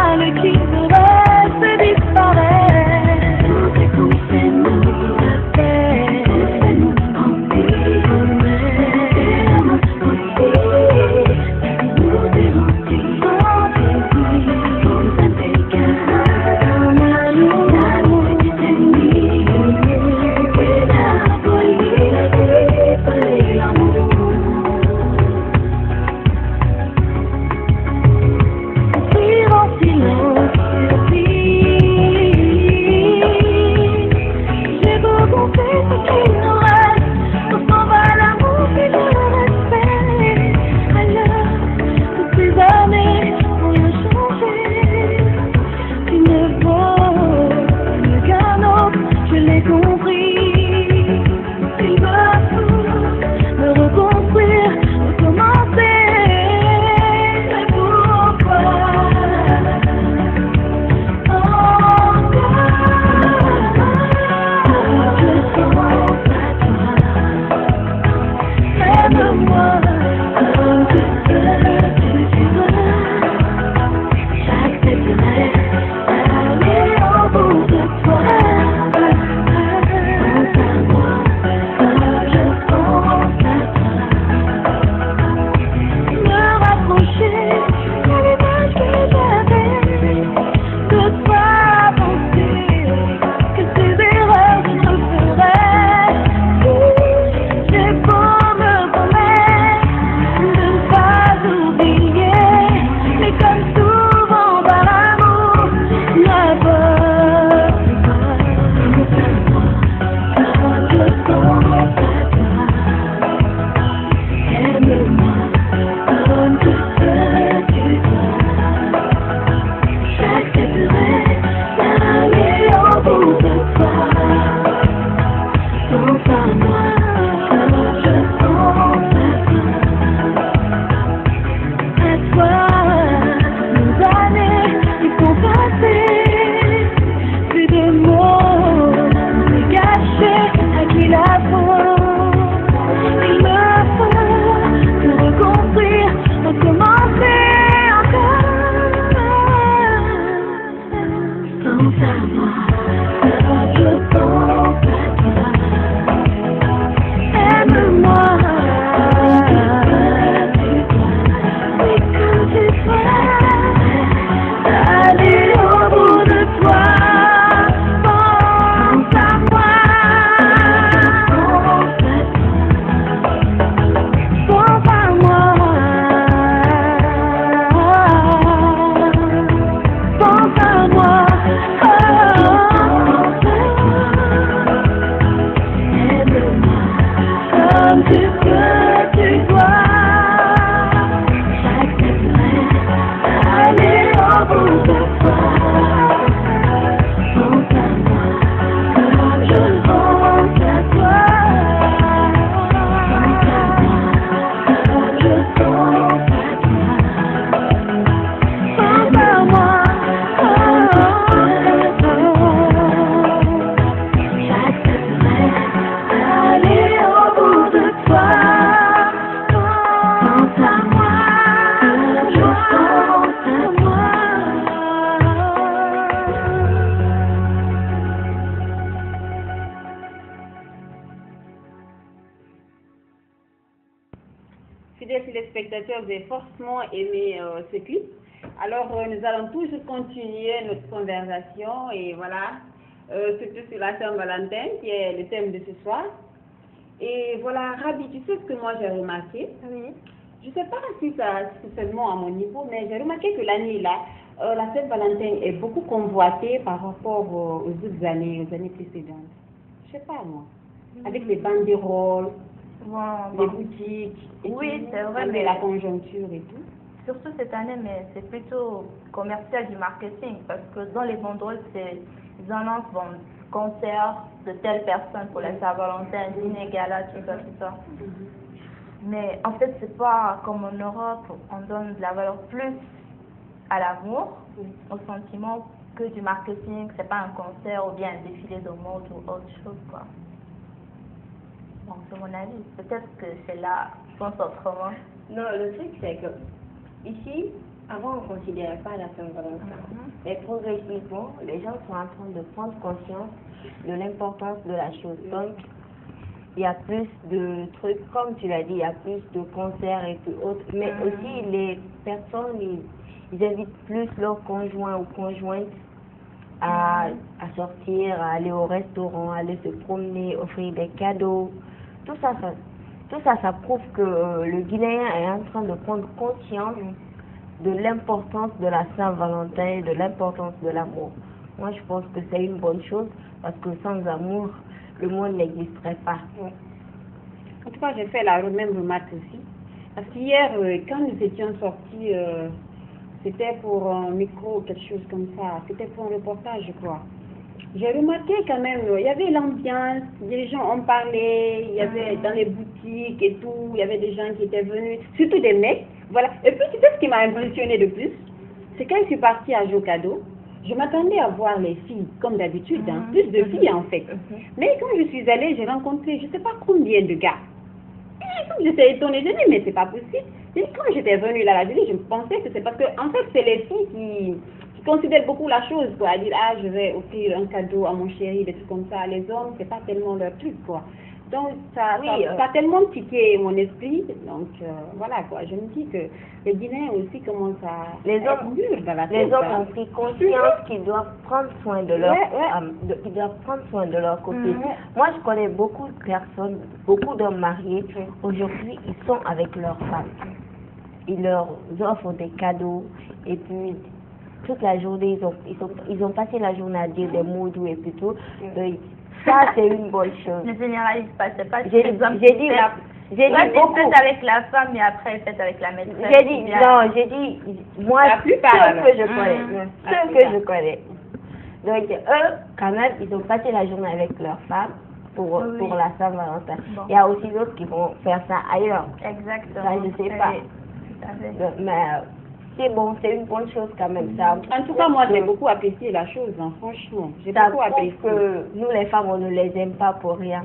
Fidèles téléspectateurs, vous avez forcément aimé ce clip. Alors, nous allons toujours continuer notre conversation et voilà, surtout sur la Saint-Valentin qui est le thème de ce soir. Et voilà, Rabi, tu sais ce que moi j'ai remarqué? Oui. Je ne sais pas si c'est seulement à mon niveau, mais j'ai remarqué que l'année-là, la Saint-Valentin est beaucoup convoitée par rapport aux autres années, aux années précédentes. Je ne sais pas moi. Avec les banderoles, les boutiques, et oui, tout, c'est vrai, mais mais la conjoncture et tout. surtout cette année, mais c'est plutôt commercial du marketing parce que dans les banderoles, ils annoncent concert de telle personne pour la Saint-Valentin, dîner gala, tout ça. Mais en fait, c'est pas comme en Europe, on donne de la valeur plus à l'amour, au sentiment, que du marketing. C'est pas un concert ou bien un défilé de mode ou autre chose, quoi. Bon, c'est mon avis. Peut-être que c'est là, je pense autrement. Non, le truc c'est que ici, avant on ne considérait pas la Saint-Valentin. Mais progressivement, les gens sont en train de prendre conscience de l'importance de la chose. Donc, il y a plus de trucs, comme tu l'as dit, il y a plus de concerts et tout autre. Mais aussi, les personnes, ils invitent plus leurs conjoints ou conjointes à sortir, à aller au restaurant, à aller se promener, offrir des cadeaux. Tout ça, ça prouve que le Guinéen est en train de prendre conscience de l'importance de la Saint-Valentin, de l'importance de l'amour. Moi, je pense que c'est une bonne chose parce que sans amour, le monde n'existerait pas. En tout cas, j'ai fait la même remarque aussi. Parce qu'hier, quand nous étions sortis, c'était pour un micro ou quelque chose comme ça. C'était pour un reportage, je crois. J'ai remarqué quand même, il y avait l'ambiance, les gens ont parlé, il y avait dans les boutiques et tout, il y avait des gens qui étaient venus, surtout des mecs. Voilà. Et puis, tu sais ce qui m'a impressionné de plus? C'est quand je suis partie à Jokado, je m'attendais à voir les filles, comme d'habitude, plus de filles en fait. Mais quand je suis allée, j'ai rencontré je ne sais pas combien de gars. Et j'étais étonnée, je dis, mais c'est pas possible. Et quand j'étais venue là, je pensais que c'est parce que, en fait, c'est les filles qui considèrent beaucoup la chose, quoi. À dire, ah, je vais offrir un cadeau à mon chéri, des trucs comme ça. Les hommes, c'est pas tellement leur truc, quoi. Donc, ça a tellement piqué mon esprit. Donc, voilà, quoi. Je me dis que les Guinéens aussi commencent à être mûrs dans la tête. Les hommes ont pris conscience qu'ils doivent prendre soin de leur qu'ils doivent prendre soin de leur copine. Moi, je connais beaucoup de personnes, beaucoup d'hommes mariés. Aujourd'hui, ils sont avec leurs femmes. Ils leur offrent des cadeaux et puis toute la journée, ils ont passé la journée à dire des mots doux et puis tout. Ça, c'est une bonne chose. Ne généralise pas, c'est pas j'ai dit beaucoup avec la femme et après faites avec la maîtresse. J'ai dit moi ceux que je connais, ceux que je connais. Donc eux, quand même, ils ont passé la journée avec leur femme pour la Saint-Valentin. Bon. Il y a aussi d'autres qui vont faire ça ailleurs. Exactement. Ça, je sais pas. Donc, mais c'est bon, c'est une bonne chose quand même. Ça, en tout cas, moi, j'ai beaucoup apprécié la chose, hein, franchement. J'ai beaucoup apprécié. Que nous, les femmes, on ne les aime pas pour rien.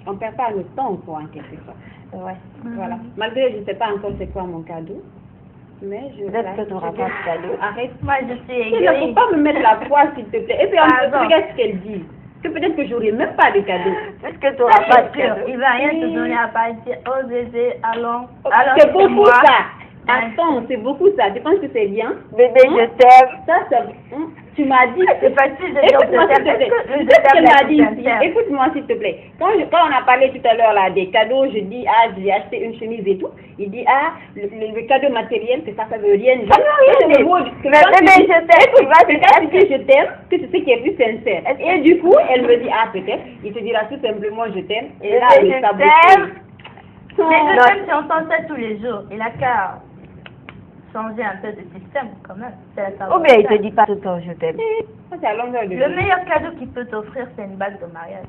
On ne perd pas notre temps, quoi, en quelque sorte. Ouais. Voilà. Malgré, je ne sais pas encore c'est quoi mon cadeau. Mais je... Peut-être que tu n'auras pas de cadeau. Arrête. Moi, je suis Il ne faut égoïste. pas me mettre la poisse, s'il te plaît. Et puis, en plus, Pardon. regarde ce qu'elle dit. Que peut-être que j'aurai même pas de cadeau. Peut-être que tu n'auras pas de Sûr, cadeau. il va rien te donner à part dire, oh bébé, allons. C'est beaucoup moi. ça. Attends, c'est beaucoup ça. Tu penses que c'est bien? Bébé, je t'aime. Ça, tu m'as dit. C'est facile de dire Écoute-moi, je s'il te t'aime. plaît. Est-ce que le C'est ce je qu'elle t'aime m'a est dit ici. sincère? Écoute-moi, s'il te plaît. Quand on a parlé tout à l'heure là des cadeaux, je dis, ah, j'ai acheté une chemise et tout. Il dit, ah, le cadeau matériel, que ça veut rien dire. rien C'est le dire. mot Mais bébé, je t'aime. Écoute, c'est quand tu dis je t'aime, que c'est ce qui est plus sincère. Et du coup, elle me dit, ah, peut-être, il te dira tout simplement je t'aime. Et là, Bébé, il je sabote. t'aime. Mais je Non. t'aime, si on s'en sait tous les jours. Il a qu'à changer un peu de système quand même. C'est la Ou Saint-Valentin. bien il te dit pas tout le temps je t'aime. Ça, c'est à longueur de Le journée. meilleur cadeau qu'il peut t'offrir, c'est une bague de mariage.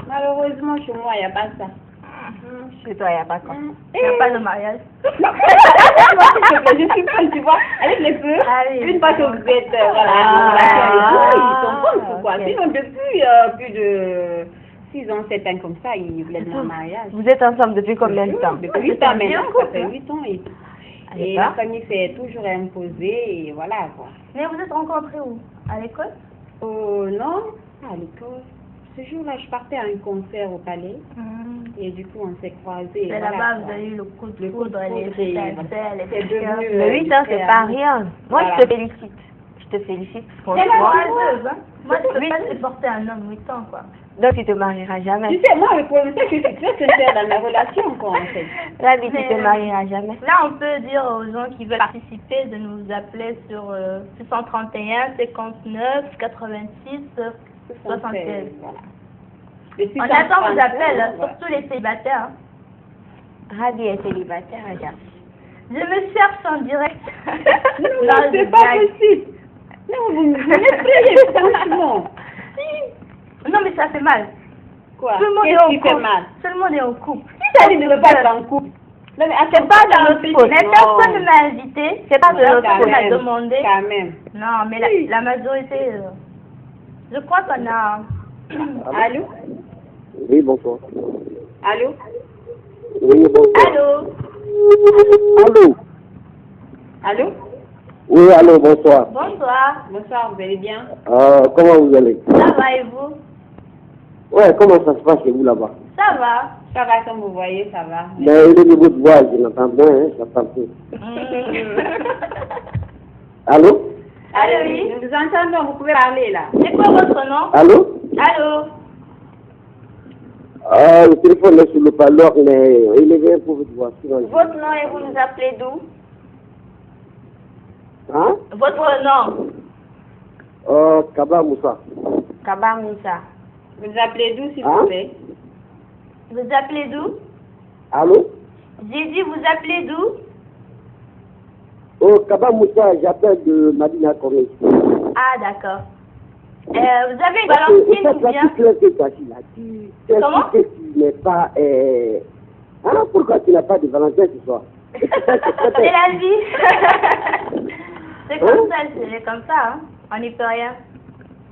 Malheureusement, chez moi, il n'y a pas ça. Chez toi, il n'y a pas quoi. Il n'y a pas de mariage. Je suis folle, tu vois, avec les feux, Ah oui. une fois que vous êtes, voilà, Ah, en relation et tout, ils sont folles, quoi. ok. Sinon, depuis plus de 6 ans, 7 ans comme ça, ils voulaient un mariage. Vous êtes ensemble depuis combien de temps? Depuis 8 ans maintenant, ça fait 8 ans et tout. Ah, Et d'accord. la famille s'est toujours imposée, et voilà, quoi. Mais vous êtes rencontrés où? À l'école? Oh non, à l'école. Ce jour-là, je partais à un concert au palais, et du coup, on s'est croisés. C'est voilà, là-bas, quoi. vous avez eu le coup de Le coup de foudre, les foudre, et étincelles, les c'est petits cœurs. devenu, Mais 8 ans, c'est très pas ami. rien. Moi, Voilà. je te félicite. Je te félicite, C'est franchement. courageuse, hein? Moi, je peux Oui. pas supporter un homme 8 ans, quoi. Donc, tu te marieras jamais. Tu sais, moi, le problème, c'est que je suis très sincère dans mes relations, quoi, en fait. Rabi, tu Mais, te marieras jamais. Là, on peut dire aux gens qui veulent participer de nous appeler sur 631 59 86 76. Voilà. Le On attend vos 633, appels, voilà. surtout les célibataires. hein. Rabi est célibataire, regarde. Je me cherche en direct. Non, Non, c'est je pas blague. possible. Non, vous m'effrayez, franchement. Non, mais ça fait mal. Quoi? Tout le monde est Qu'est-ce en qui fait couple. mal? Tout le monde est en couple. Si ça dit de ne pas être en couple. Non, mais C'est pas de notre faute. Mais Non. personne ne m'a invité. C'est pas de notre Personne Quand ne m'a même, demandé. Quand même. Non, mais la majorité, je crois qu'on a... Allô? Oui, bonsoir. Allô? Oui, bonsoir. Allô? Allô? Allô? Oui, allô, bonsoir. Bonsoir. Bonsoir, vous allez bien? Comment vous allez? Ça va et vous? Ouais, comment ça se passe chez vous là-bas? Ça va. Ça va, comme vous voyez, ça va. Mais il est de votre voix, je n'entends pas, hein, j'entends peu. Allô? Allô, oui. Nous vous entendons, vous pouvez parler là. C'est quoi votre nom? Allô? Allô? Le téléphone est sur le parleur, mais il est bien pour votre voix. Sinon, Votre nom et vous nous appelez d'où? Hein? Votre nom? Kaba Moussa. Kaba Moussa. Vous nous appelez d'où, s'il Hein? vous plaît? Vous appelez d'où? Allô? J'ai dit vous appelez d'où? Kaba Moussa, j'appelle de Madina Corniche. Ah, d'accord. Vous avez une Valentine ou bien? Comment? Que tu n'es pas... pourquoi tu n'as pas de Valentin ce soir? C'est la vie. C'est comme ça, c'est comme ça, hein. On n'y peut rien.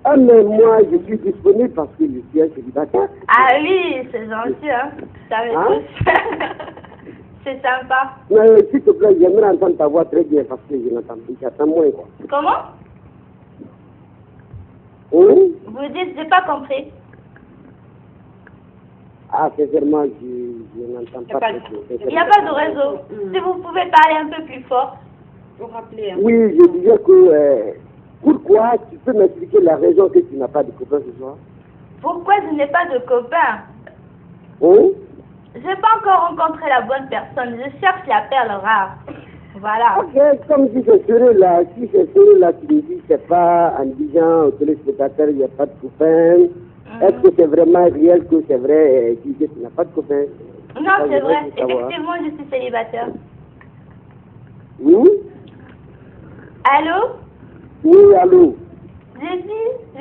Ah, mais moi, je suis disponible parce que je suis un célibataire. Ah oui, c'est gentil, hein. Ça me Hein? touche. C'est sympa. Mais s'il te plaît, j'aimerais entendre ta voix très bien parce que je n'entends plus, j'entends moins, quoi. Comment? Oui? Vous dites, j'ai pas compris. Ah, sincèrement, je n'entends pas très bien. Il n'y a pas de réseau. Si vous pouvez parler un peu plus fort. Vous rappelez, hein? Oui, je disais que... pourquoi tu peux m'expliquer la raison que tu n'as pas de copain ce soir? Pourquoi je n'ai pas de copain? Oui? Je n'ai pas encore rencontré la bonne personne. Je cherche la perle rare. Voilà. Ok, comme si ce serait-là, si ce serait-là, tu me dis, c'est pas en disant au téléspectateur, il n'y a pas de copain. Est-ce que c'est vraiment réel que c'est vrai, tu dis que tu n'as pas de copain? Non, Ça, c'est je vrai. voudrais savoir. Effectivement, je suis célibataire. Oui? Allô? Oui, allô? Je suis Ah,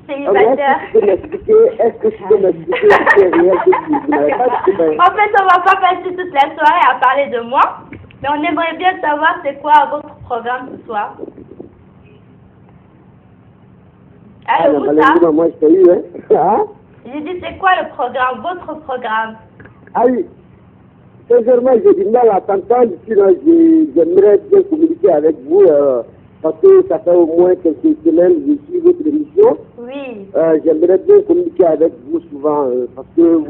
mais célibataire. est-ce que tu peux m'expliquer si c'est réel que tu n'avais pas de copain? En fait, on va pas passer toute la soirée à parler de moi, mais on aimerait bien savoir c'est quoi votre programme ce soir. Allô, mais Moussa? malheureusement, moi, je t'ai eu, hein? J'ai dit c'est quoi le programme, votre programme? Ah oui. sincèrement, j'ai du mal à t'entendre, sinon j'aimerais bien communiquer avec vous, parce que ça fait au moins quelques semaines que je suis votre émission. Oui. J'aimerais bien communiquer avec vous souvent, parce que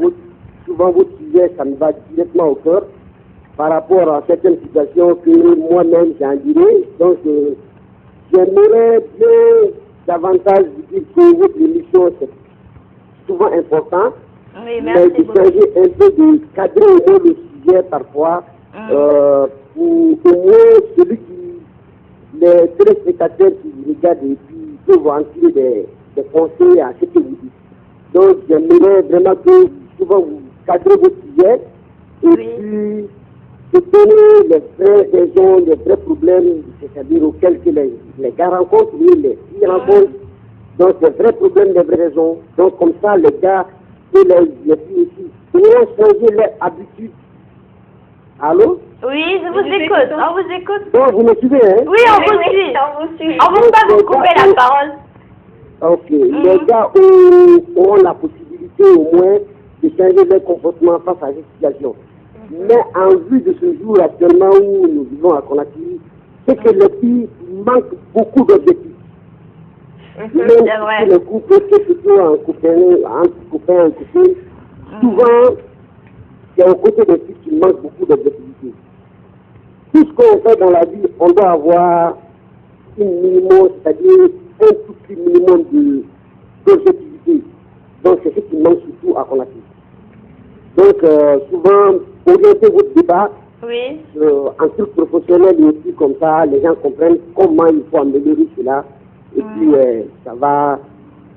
souvent votre sujet, ça me va directement au cœur, par rapport à certaines situations que moi-même j'ai endurées. Donc, j'aimerais bien davantage vous dire que votre émission, c'est souvent important, Oui, mais merci de beaucoup. changer un peu, de cadrer au moins le sujet parfois, pour au moins celui qui, les téléspectateurs qui vous regardent et qui peuvent en tirer des conseils à ce que vous dites. Donc, j'aimerais vraiment que souvent vous cadrez votre sujet et puis de donner les vraies raisons, les vrais problèmes, c'est-à-dire auxquels que les gars rencontrent, oui, les filles rencontrent. Donc, les vrais problèmes, les vraies raisons. Donc, comme ça, les gars et les filles aussi pourront changer leurs habitudes. Allô? Oui, je vous écoute. On vous écoute. Donc, vous me suivez, hein? Oui, on vous suit. On ne veut pas vous couper la parole. Ok. Les gars auront la possibilité au moins de changer leur comportement face à cette situation. Mais en vue de ce jour actuellement où nous vivons à Conakry, c'est que les filles manquent beaucoup d'objectifs. Même si le couple, c'est plutôt un copain, entre copains et copine, souvent, c'est au côté des filles qui manquent beaucoup d'objectivité. Tout ce qu'on fait dans la vie, on doit avoir un minimum, c'est-à-dire un tout petit minimum d'objectivité. Donc, c'est ce qui manque surtout à Conakry. Donc, souvent, orienter votre débat en truc professionnel et aussi comme ça, les gens comprennent comment il faut améliorer cela. Et puis, ça va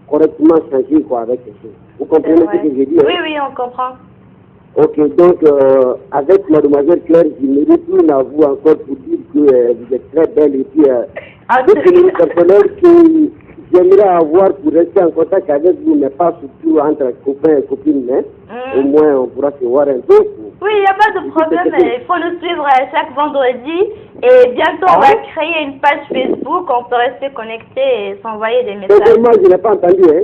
correctement changer quoi, avec les choses. Vous comprenez ce que je dis? Oui, oui, on comprend. Ok, donc, avec mademoiselle Claire, je me retourne à vous encore pour dire que vous êtes très belle et puis, le personnel que j'aimerais avoir pour rester en contact avec vous, mais pas surtout entre copains et copines, mais au moins on pourra se voir un peu. Oui, il n'y a pas de problème. Il faut nous suivre chaque vendredi. Et bientôt, on va créer une page Facebook. On peut rester connecté et s'envoyer des messages. Sincèrement, je n'ai pas entendu, hein?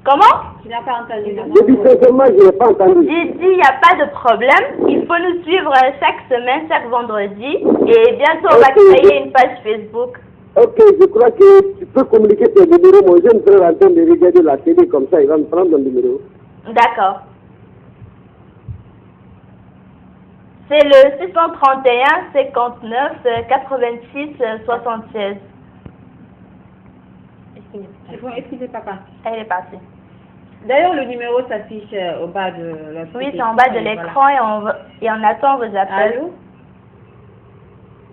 Comment? Tu n'as pas entendu. Je dis sincèrement, je n'ai pas entendu. J'ai dit, il n'y a pas de problème. Il faut nous suivre chaque semaine, chaque vendredi. Et bientôt, on va créer une page Facebook. Ok, je crois que tu peux communiquer tes numéros. Mon jeune frère est en train de regarder la télé comme ça, il va me prendre ton numéro. D'accord. C'est le 631 59 86 76. Est-ce qu'il n'est pas parti? Elle est partie. D'ailleurs, le numéro s'affiche au bas de la Oui, c'est en bas de l'écran et on attend vos appels. Allô?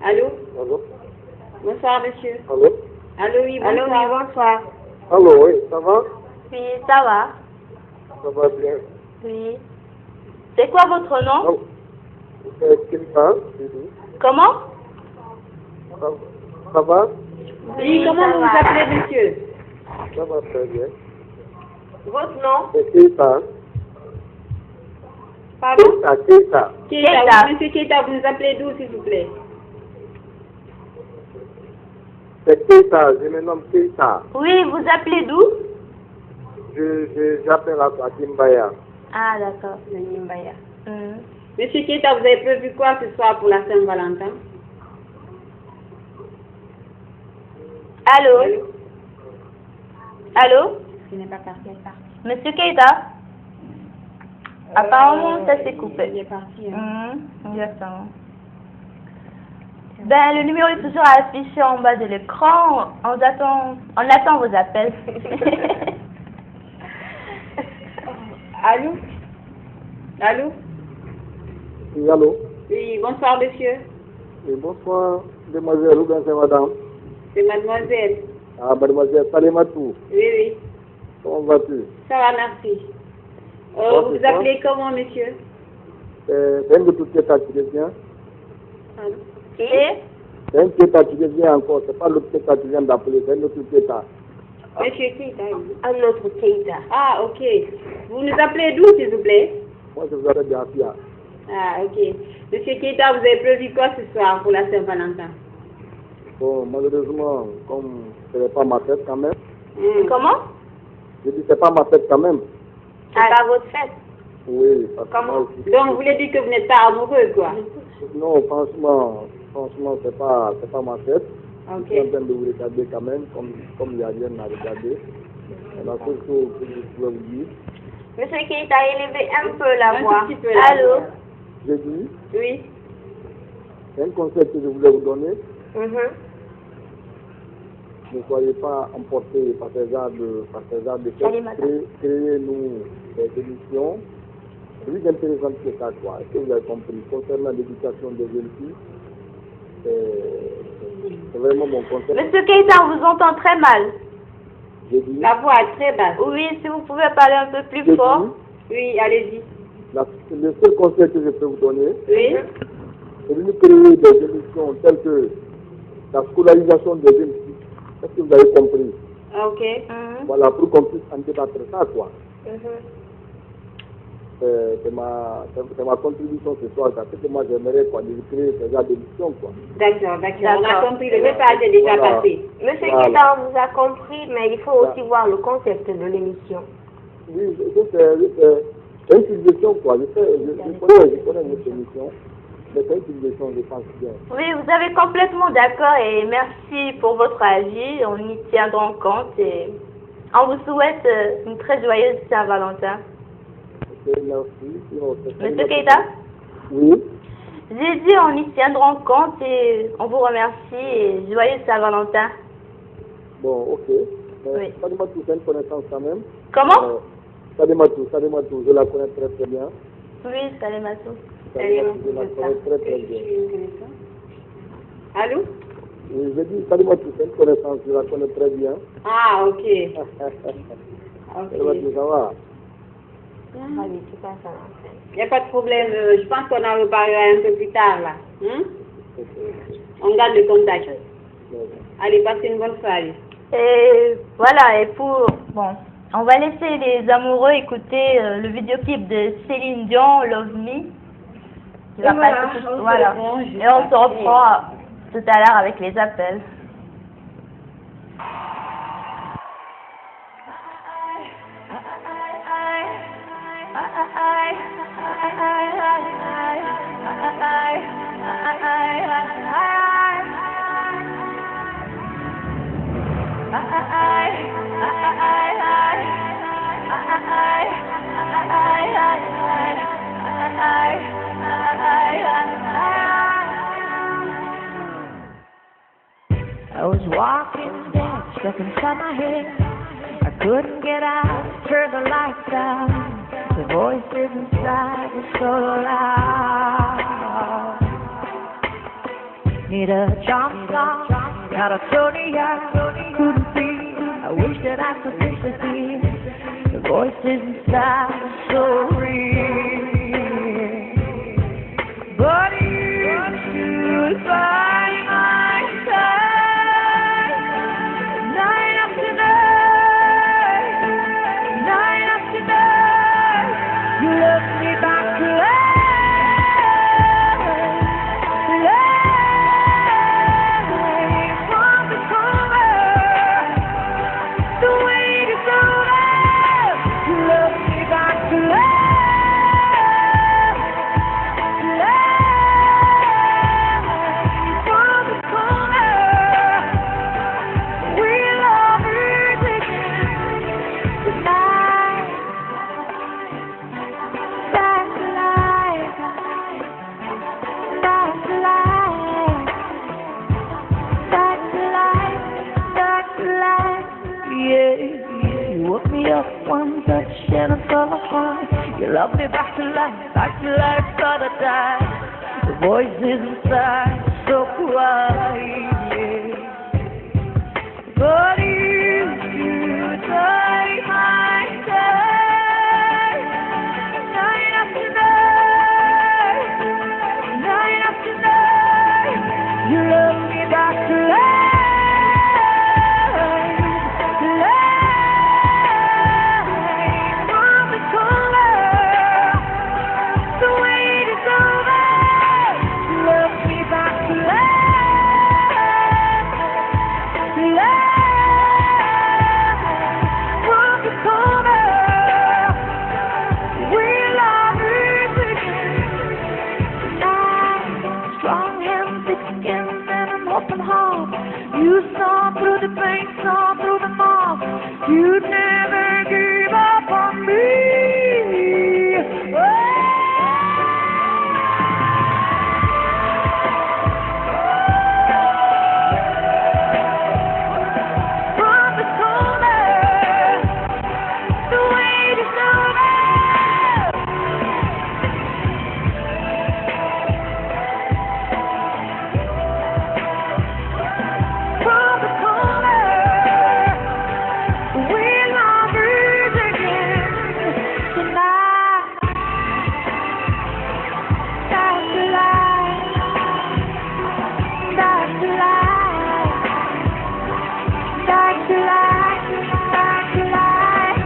Allô? Allô? Bonsoir, monsieur. Allô? Allô, oui, bonsoir. Allô, oui, bonsoir. Allô, oui, ça va? Oui, ça va. Ça va bien. Oui. C'est quoi votre nom? C'est Kilpa. Comment? Ça va? Oui, comment vous vous appelez, monsieur? Ça va très bien. Votre nom? C'est Kilpa. Pardon? Keita. Keita. Monsieur Keita, vous nous appelez d'où, s'il vous plaît? C'est Keita, je me nomme Keita. Oui, vous appelez d'où? J'appelle à Kimbaya. Ah, d'accord. De Nimbaya. Monsieur Keita, vous avez prévu quoi ce soir pour la Saint-Valentin? Allô? Allô? Il n'est pas parti, il est parti. Monsieur Keita? Apparemment, ça s'est coupé. Il est parti. Exactement. Ben, le numéro est toujours affiché en bas de l'écran. On attend vos appels. Allô? Allô? Oui, allô? Oui, bonsoir, monsieur. Oui, bonsoir, demoiselle, ou bien c'est madame? C'est mademoiselle. Ah, mademoiselle, Salematou. Oui, oui. Comment vas-tu? Ça va, merci. Vous vous appelez comment, monsieur? C'est un de toutes les tâches qui devient. Allô? Et? C'est un Keita qui devient encore, c'est pas le Keita qui vient d'appeler, c'est un autre Keita. Monsieur Keita. Un autre Keita. Ah, ok. Vous nous appelez d'où, s'il vous plaît? Moi, je vous appelle Biafia. Ah, ok. Monsieur Keita, vous avez prévu quoi ce soir pour la Saint-Valentin? Bon, malheureusement, comme ce n'est pas ma fête quand même. Comment? Je dis, c'est pas ma fête quand même. C'est pas votre fête. Oui, parce que Comment? moi aussi. Donc, vous voulez dire que vous n'êtes pas amoureux, quoi? Non, franchement, c'est pas ma tête. Ok. Je suis en train de vous regarder quand même, comme il n'y a rien à regarder. Et la seule chose que je pourrais vous dire, Monsieur Keita, élevez un peu la Un voix. tout petit peu la Allô? voix. j'ai dit, Oui. c'est un conseil que je voulais vous donner. Mhm. Ne soyez pas emportés par ces genres de Salut, choses. madame. Créez-nous des émissions plus intéressantes que ça, quoi. Est-ce que vous avez compris? Concernant l'éducation des jeunes filles, c'est vraiment mon conseil. Monsieur Keita, on vous entend très mal. J'ai dit, La voix est très basse. Oui, si vous pouvez parler un peu j'ai plus fort. dit, Oui, allez-y. le seul conseil que je peux vous donner, Oui. c'est de nous créer des émissions telles que la scolarisation des jeunes filles. Est-ce que vous avez compris? Ok. Voilà, pour qu'on puisse en débattre ça, quoi. Mhm. C'est ma contribution ce soir, parce que moi j'aimerais quoi, de créer ce genre d'émission, quoi. D'accord. On a D'accord. compris. Le message est déjà Voilà. passé. Monsieur Voilà. Keita, on vous a compris, mais il faut aussi voir le concept de l'émission. Oui, c'est une suggestion, quoi. Je connais votre émission, mais c'est une suggestion, je pense bien. Oui, vous avez complètement d'accord et merci pour votre avis. On y tiendra compte et on vous souhaite une très joyeuse Saint-Valentin. Ok, merci. Sinon, Monsieur Keita, Oui. j'ai dit on y tiendra compte et on vous remercie et joyeuse Saint-Valentin. Bon, ok. Oui. Sadematou, c'est une connaissance quand même. Comment? Sadematou, je la connais très très bien. Oui, salut Matou. Sadematou, je la connais très très bien. Allô? Oui, je dis Sadematou, c'est une connaissance, je la connais très bien. Ah, ok. Sadematou, ça va? Ah oui, c'est pas ça. Il n'y a pas de problème. Je pense qu'on en reparlera un peu plus tard, là. On garde le contact. Allez, passez une bonne soirée. Et voilà, et bon, on va laisser les amoureux écouter le vidéoclip de Céline Dion, Love Me. Qui va voilà, passer tout- on se voilà. reprend juste Et on se après. reprend tout à l'heure avec les appels. I was walking dead, stuck inside my head. I couldn't get out, turn the lights out. The voices inside were so loud. Need a jump start, catatonia, couldn't see. I wish that I could fix the thing. The voices inside were so real. But you stood by my side, night after night, night after night. You looked me back to life, life from the corner. The wait is over. You looked me back to life, life from the corner. We'll all be taken tonight. Back to life, back to life, back to life, back to life. Yeah, you woke me up one touch and I fell apart. You love me back to life, till I die. The voices inside so quiet. But you take my side, night after night, night after night. You love me back to life, life from the corner. The wait is over. You love me back to life, life, You never gave up on me. From the corner, the wait is over. From the corner, we're lovers again tonight. That's the light. That's the light. That's the light. That's the light.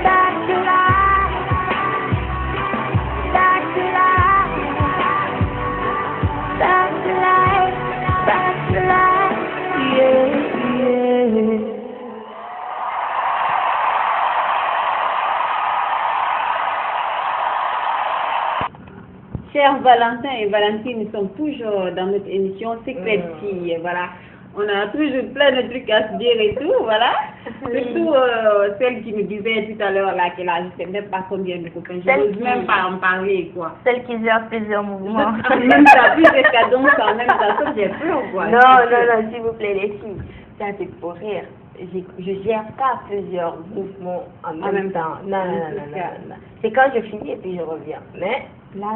That's the light. That's the light. That's the light. That's the light. Yeah, yeah. Chers Valentin et Valentine, nous sommes toujours dans notre émission Secret Fille, voilà. On a toujours plein de trucs à se dire et tout, voilà. Surtout celle qui me disait tout à l'heure là qu'elle a, je sais même pas combien de copains, je n'ose même pas en parler quoi. Celle qui gère plusieurs mouvements. Même ça, plus de cadeaux, en même temps, ça j'ai peur quoi. Non, non, non, s'il vous plaît, les filles, ça c'est pour rire. Je gère pas plusieurs mouvements en même temps. Non, non, non, non, non, non. C'est quand je finis et puis je reviens. Mais là,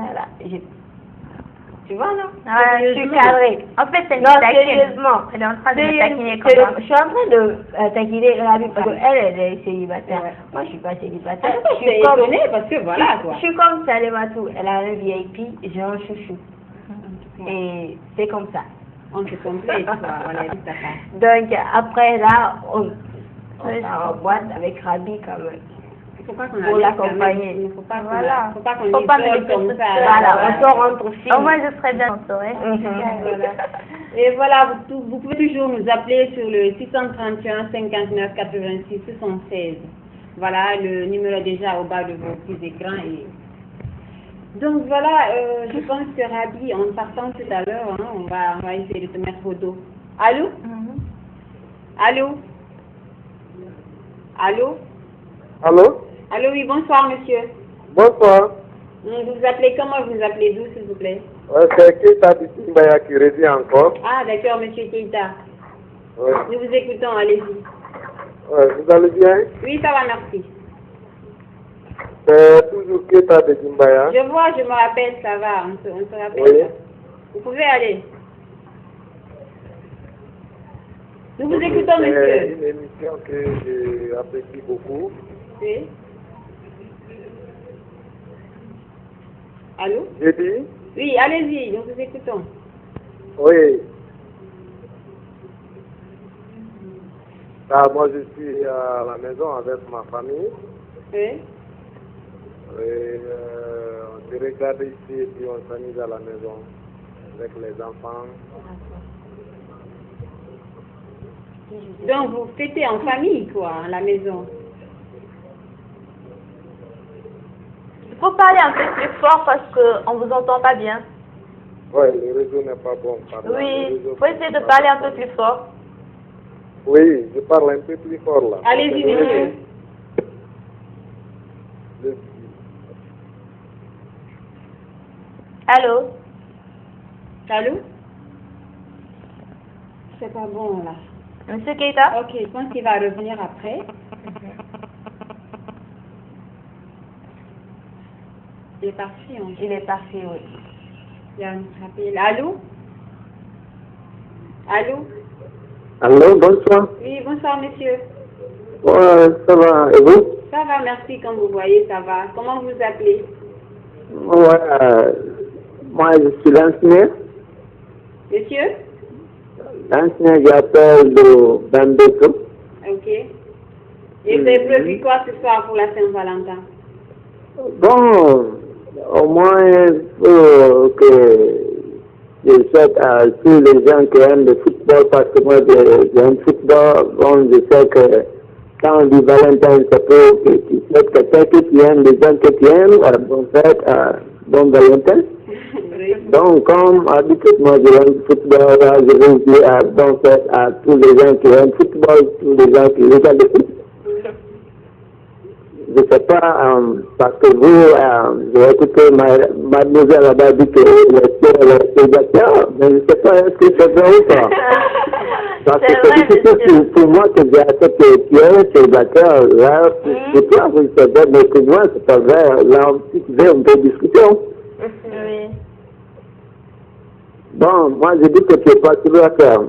tu vois, non? Ouais, je suis cadrée. En fait, elle Non, me taquine. sérieusement. Elle est en train de me taquiner Je comme suis en train de taquiner Rabi parce qu'elle est célibataire. Ouais. Moi, je suis pas célibataire. Je suis étonnée parce que voilà quoi. Je suis comme Salematou. Elle a un VIP, j'ai un chouchou. Et c'est comme ça. On se complète quoi, on est tout à fait. Donc, après là, on va en boîte avec Rabi quand même. Il faut pas qu'on Pour l'accompagner. Il faut pas qu'on Voilà. faut pas qu'on Faut pas me isole laisser comme toute ça. seule. Voilà, on sort entre filles. Au moins, je serais bien entourée. Voilà. Et voilà, vous pouvez toujours nous appeler sur le 631 59 86 76. Voilà, le numéro est déjà au bas de vos petits écrans. Et... donc voilà, je pense que Rabi, en partant tout à l'heure, hein, on va essayer de te mettre au dos. Allô? Allô? Allô? Allô? Allô, oui, bonsoir monsieur. Bonsoir. Vous vous appelez comment? Vous vous appelez d'où s'il vous plaît? C'est Keita Bisimbaya qui revient encore. Ah d'accord, monsieur Keita. Ouais. Nous vous écoutons, allez-y. Ouais, vous allez bien? Oui, ça va, merci. C'est toujours Keita Bisimbaya. Je vois, je me rappelle, ça va, on se rappelle. Oui. Vous pouvez aller. Nous vous écoutons, C'est monsieur. une émission que j'apprécie beaucoup. Oui. Allô? J'ai dit? Oui, allez-y, nous vous écoutons. Oui. Ah, moi, je suis à la maison avec ma famille. Oui. Et, on se regarde ici et puis on s'amuse à la maison avec les enfants. Donc vous fêtez en famille, quoi, à la maison. Il faut parler un peu plus fort parce qu'on ne vous entend pas bien. Oui, le réseau n'est pas bon. pardon. Oui, Le il réseau faut essayer de parler un peu plus fort. Oui, je parle un peu plus fort là. Allez-y, C'est le monsieur. réseau. Allô? Allô? C'est pas bon, là. Monsieur Keita? Ok, je pense qu'il va revenir après. Il est parti, en fait. Il est parti, oui. Il y a un rappel. Allô? Allô? Allô, bonsoir. Oui, bonsoir, monsieur. Ouais, ça va, et vous? Ça va, merci, comme vous voyez, ça va. Comment vous appelez? Ouais, moi je suis l'ancien. Monsieur? L'ancien, j'appelle de Bambeto. Ok. Et vous avez prévu quoi ce soir pour la Saint-Valentin? Bon, au moins, il faut que je souhaite à tous les gens qui aiment le football, parce que moi j'aime le football. Bon, je sais que quand on dit Valentin, c'est pour que tu souhaites quelqu'un que tu aimes, les gens que tu aimes. Bon fête, bon Valentin. Oui. Donc, comme habitude, moi, je aime le football, je veux dire à tous les gens qui aiment le football, tous les gens qui regardent le foot. Je ne sais pas, parce que vous, j'ai écouté mademoiselle là-bas dit que les célibataires, mais je ne sais pas est-ce que c'est vrai ou pas. Parce que c'est difficile pour moi que j'ai accepté que tu es un célibataire, là, pour toi, c'est vrai, mais pour moi, c'est pas vrai. Là, si tu veux, on peut discuter. Oui. Bon, moi, je dis que tu n'es pas célibataire.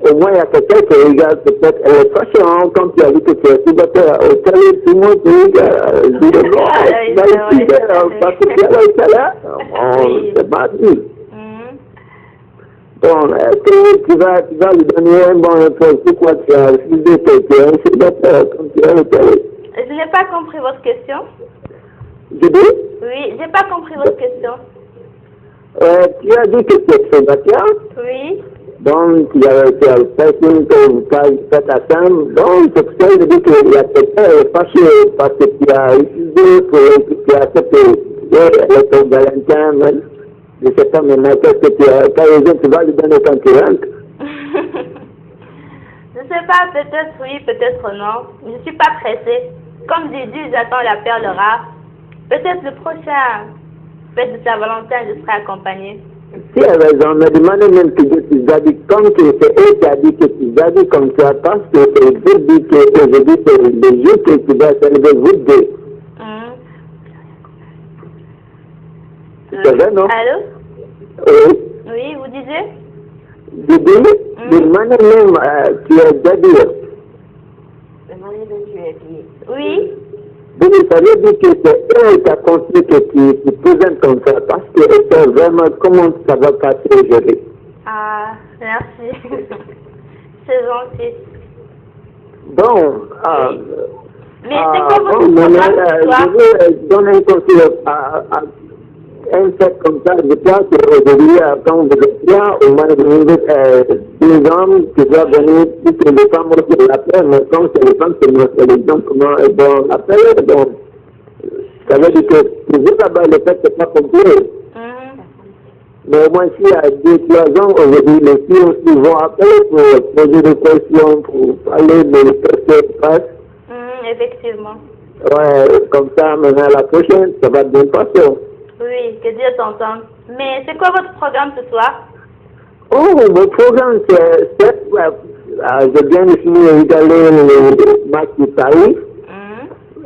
Au moins, il y a quelqu'un qui regarde, peut-être, elle est fâchée, hein, quand tu as dit que tu es célibataire. Au télé, tout le monde te regarde. Je dis, non, tu vas le fidèle, parce que tu as le salaire. Bon, c'est pas dit. Bon, est-ce que tu vas lui donner un bon réponse? Pourquoi tu as refusé que tu es un célibataire quand tu es au télé? Je n'ai pas compris votre question. Je dis? Oui, j'ai pas compris votre question. Tu as dit que tu es célibataire. Oui. Donc, il y a personne que vous faites ensemble. Donc, c'est pour ça que je dis qu'il y a quelqu'un qui est fâché parce que tu as refusé pour tu as accepté ton Valentin. Je ne sais pas maintenant qu'est-ce que tu as raison, tu vas lui donner quand tu rentres. Je ne sais pas, peut-être oui, peut-être non. Je ne suis pas pressée. Comme j'ai dit, j'attends la perle rare. Peut-être le prochain fête de Saint-Valentin, je serai accompagnée. Tu as raison, mais demandez même que tu as dit comme que c'est eux qui a dit que tu as dit comme ça, parce que c'est eux dit que aujourd'hui c'est le jour que tu vas célébrer vous deux. C'est vrai, non? Allô? Oui. Oui, vous disiez? Je dis, demandez même, tu as déjà dit. Demandez même tu es dit. Oui. Donc, ça veut dire que c'est eux qui a construit que tu présentes comme ça, parce que c'est vraiment comment ça va passer aujourd'hui. Ah, merci. C'est gentil. Bon, mais c'est quoi votre programme ce soir? je veux donner un conseil à un fait comme ça. Je pense qu'aujourd'hui, quand vous êtes là, au moins deux hommes qui doivent venir, puisque les femmes aussi l'appellent, mais quand c'est les femmes, c'est les hommes comment elles vont l'appeler. Donc, ça veut dire que pour vous là-bas, le fait, c'est pas compliqué. Mais au moins, s'il y a 2-3 ans, aujourd'hui, les filles aussi vont appeler pour poser des questions, pour parler de ce qui se passe. Effectivement. Ouais, comme ça, maintenant, la prochaine, ça va bien passer. Oui, que Dieu t'entende. Mais c'est quoi votre programme ce soir? Oh, mon programme, c'est je viens de finir de regarder le match de Paris.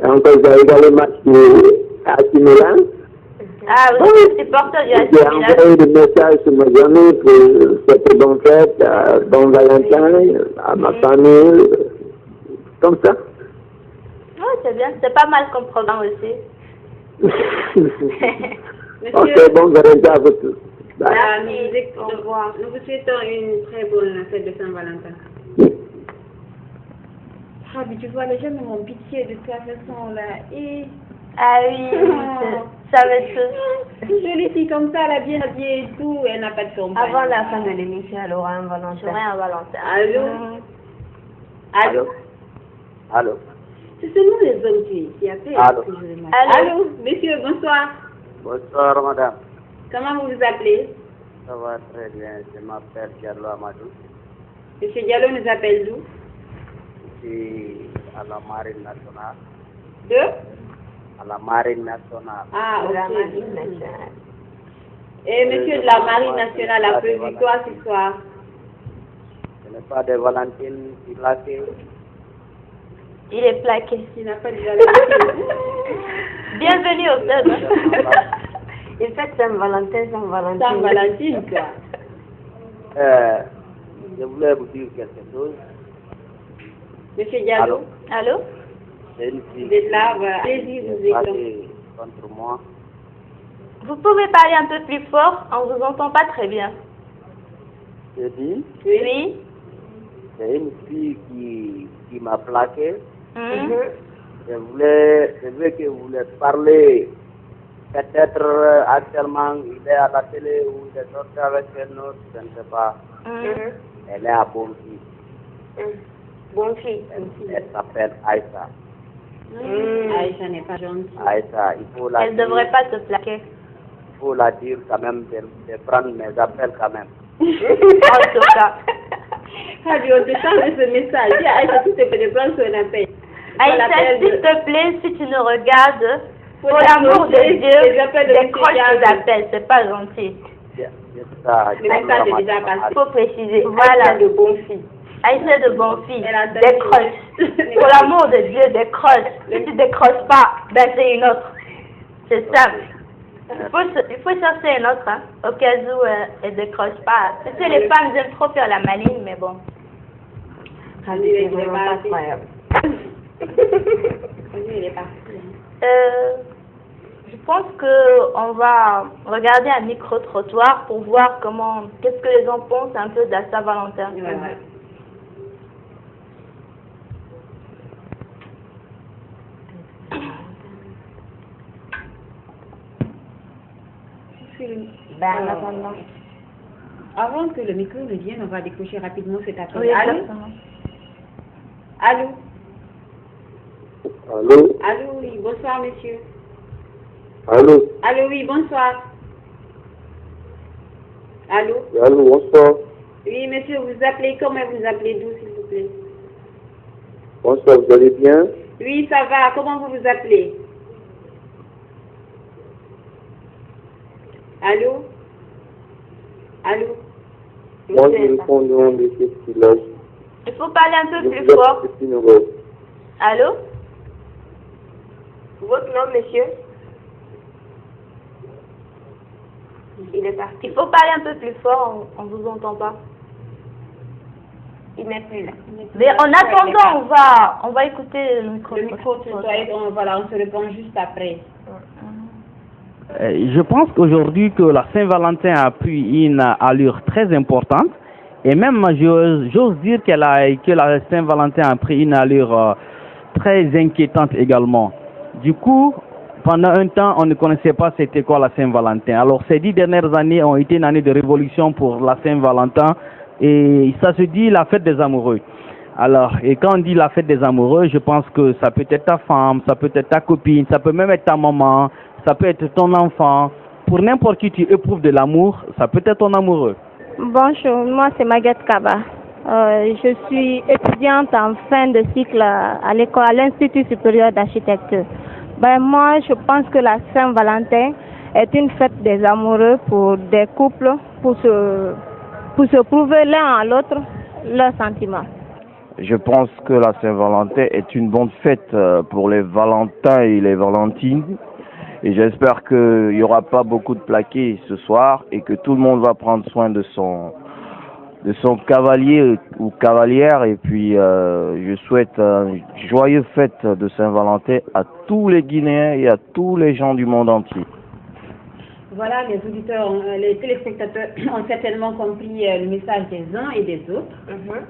Encore, j'ai regardé le match à Milan. Ah, vous êtes supporter du AC J'ai Milan. envoyé des messages sur mes amis pour souhaiter bonne fête, bon Valentin, à ma famille, comme ça. Oui, c'est bien. C'est pas mal comme programme aussi. Ok, bon Valentin à vous tous. Bye. Au revoir. Nous vous souhaitons une très bonne fête de Saint-Valentin. Ah, mais tu vois, les gens m'ont pitié de toute façon-là. Et... Ah oui, ça va être... Une jolie fille comme ça, elle a bien habillée et tout, elle n'a pas de compagne. Avant la fin de l'émission, elle aura un Valentin. J'aurai un Valentin. Allô? Allô? Allô? C'est seulement les hommes qui appellent. Allô? Que je les marque. Allô? Allô? Monsieur, bonsoir. Bonsoir, madame. Comment vous vous appelez? Ça va très bien. Je m'appelle Diallo Amadou. Monsieur Diallo nous appelle d'où? Je suis à la Marine nationale. De? À la Marine nationale. Ah, De la ok. Marine nationale. Et monsieur de la Marine nationale a prévu quoi ce soir? Ce n'est pas de Valentine qui l'a fait. Il est plaqué. Il n'a pas de Valentine. Bienvenue au club. Il fait Saint-Valentin, Saint-Valentin. Saint-Valentine, quoi. Je voulais vous dire quelque chose. Monsieur Diallo, Allô? C'est une fille vous êtes là, voilà. Allez-y, qui vous est êtes là. passée contre moi. Vous pouvez parler un peu plus fort? On vous entend pas très bien. Je dis, Oui? c'est une fille qui m'a plaqué. Mhm. Je veux que vous voulez parler. Peut-être actuellement il est à la télé ou il est sorti avec un autre, je ne sais pas. Elle est à bonne fille. Bonne fille. Elle s'appelle Aïssa. Aïcha n'est pas gentille. Aïssa, il faut la Elle devrait pas se plaquer. faut la dire quand même, de prendre mes appels quand même. En tout cas. Hadi, on te change ce message. Dis à Aïcha, s'il te plaît, de prendre son appel. Aïcha, s'il te plaît, si tu nous regardes, pour l'amour de Dieu, décroche tes appels, c'est pas gentil. Le message est déjà passé. Il faut préciser. Voilà. de bonne fille. Aïcha de bonne fille, décroche. Pour l'amour de Dieu, décroche. Si tu décroches pas, ben c'est une autre. C'est simple. Il faut chercher une autre, hein, au cas où elle décroche pas. Parce que les femmes aiment trop faire la maligne, mais bon. Hadi, il est parti. Hadi, il est parti. Je pense qu'on va regarder un micro-trottoir pour voir qu'est-ce que les gens pensent un peu de la Saint-Valentin. Ouais. En attendant. Avant que le micro ne vienne, on va décrocher rapidement cet appel. Oui, Allô? exactement. Allô? Allô? Allô, oui, bonsoir, monsieur. Allô? Allô, oui, bonsoir. Allô? Allô, bonsoir. Oui, monsieur, vous appelez comment? Vous appelez d'où, s'il vous plaît? Bonsoir, vous allez bien? Oui, ça va. Comment vous vous appelez? Allô? Allô? Moi, je réponds au nom de ce village. Il faut parler un peu Je plus vous fort. appelle depuis Nogo. Allô? Votre nom, monsieur? Il est parti. Il faut parler un peu plus fort, on vous entend pas. Il n'est plus là. Mais en attendant, on va écouter le micro. Le micro, voilà, on se répond juste après. Je pense qu'aujourd'hui que la Saint-Valentin a pris une allure très importante et même j'ose dire que la Saint-Valentin a pris une allure très inquiétante également. Du coup, pendant un temps, on ne connaissait pas c'était quoi la Saint-Valentin. Alors ces 10 dernières années ont été une année de révolution pour la Saint-Valentin et ça se dit la fête des amoureux. Alors, et quand on dit la fête des amoureux, je pense que ça peut être ta femme, ça peut être ta copine, ça peut même être ta maman, ça peut être ton enfant. Pour n'importe qui tu éprouves de l'amour, ça peut être ton amoureux. Bonjour, moi c'est Maguette Kaba. Je suis étudiante en fin de cycle à l'école, à l'Institut supérieur d'architecture. Moi, je pense que la Saint-Valentin est une fête des amoureux pour des couples, pour se prouver l'un à l'autre leurs sentiments. Je pense que la Saint-Valentin est une bonne fête pour les Valentins et les Valentines. Et j'espère qu'il n'y aura pas beaucoup de plaqués ce soir et que tout le monde va prendre soin de son cavalier ou cavalière. Et puis, je souhaite une joyeuse fête de Saint-Valentin à tous les Guinéens et à tous les gens du monde entier. Voilà, les auditeurs, les téléspectateurs ont certainement compris le message des uns et des autres.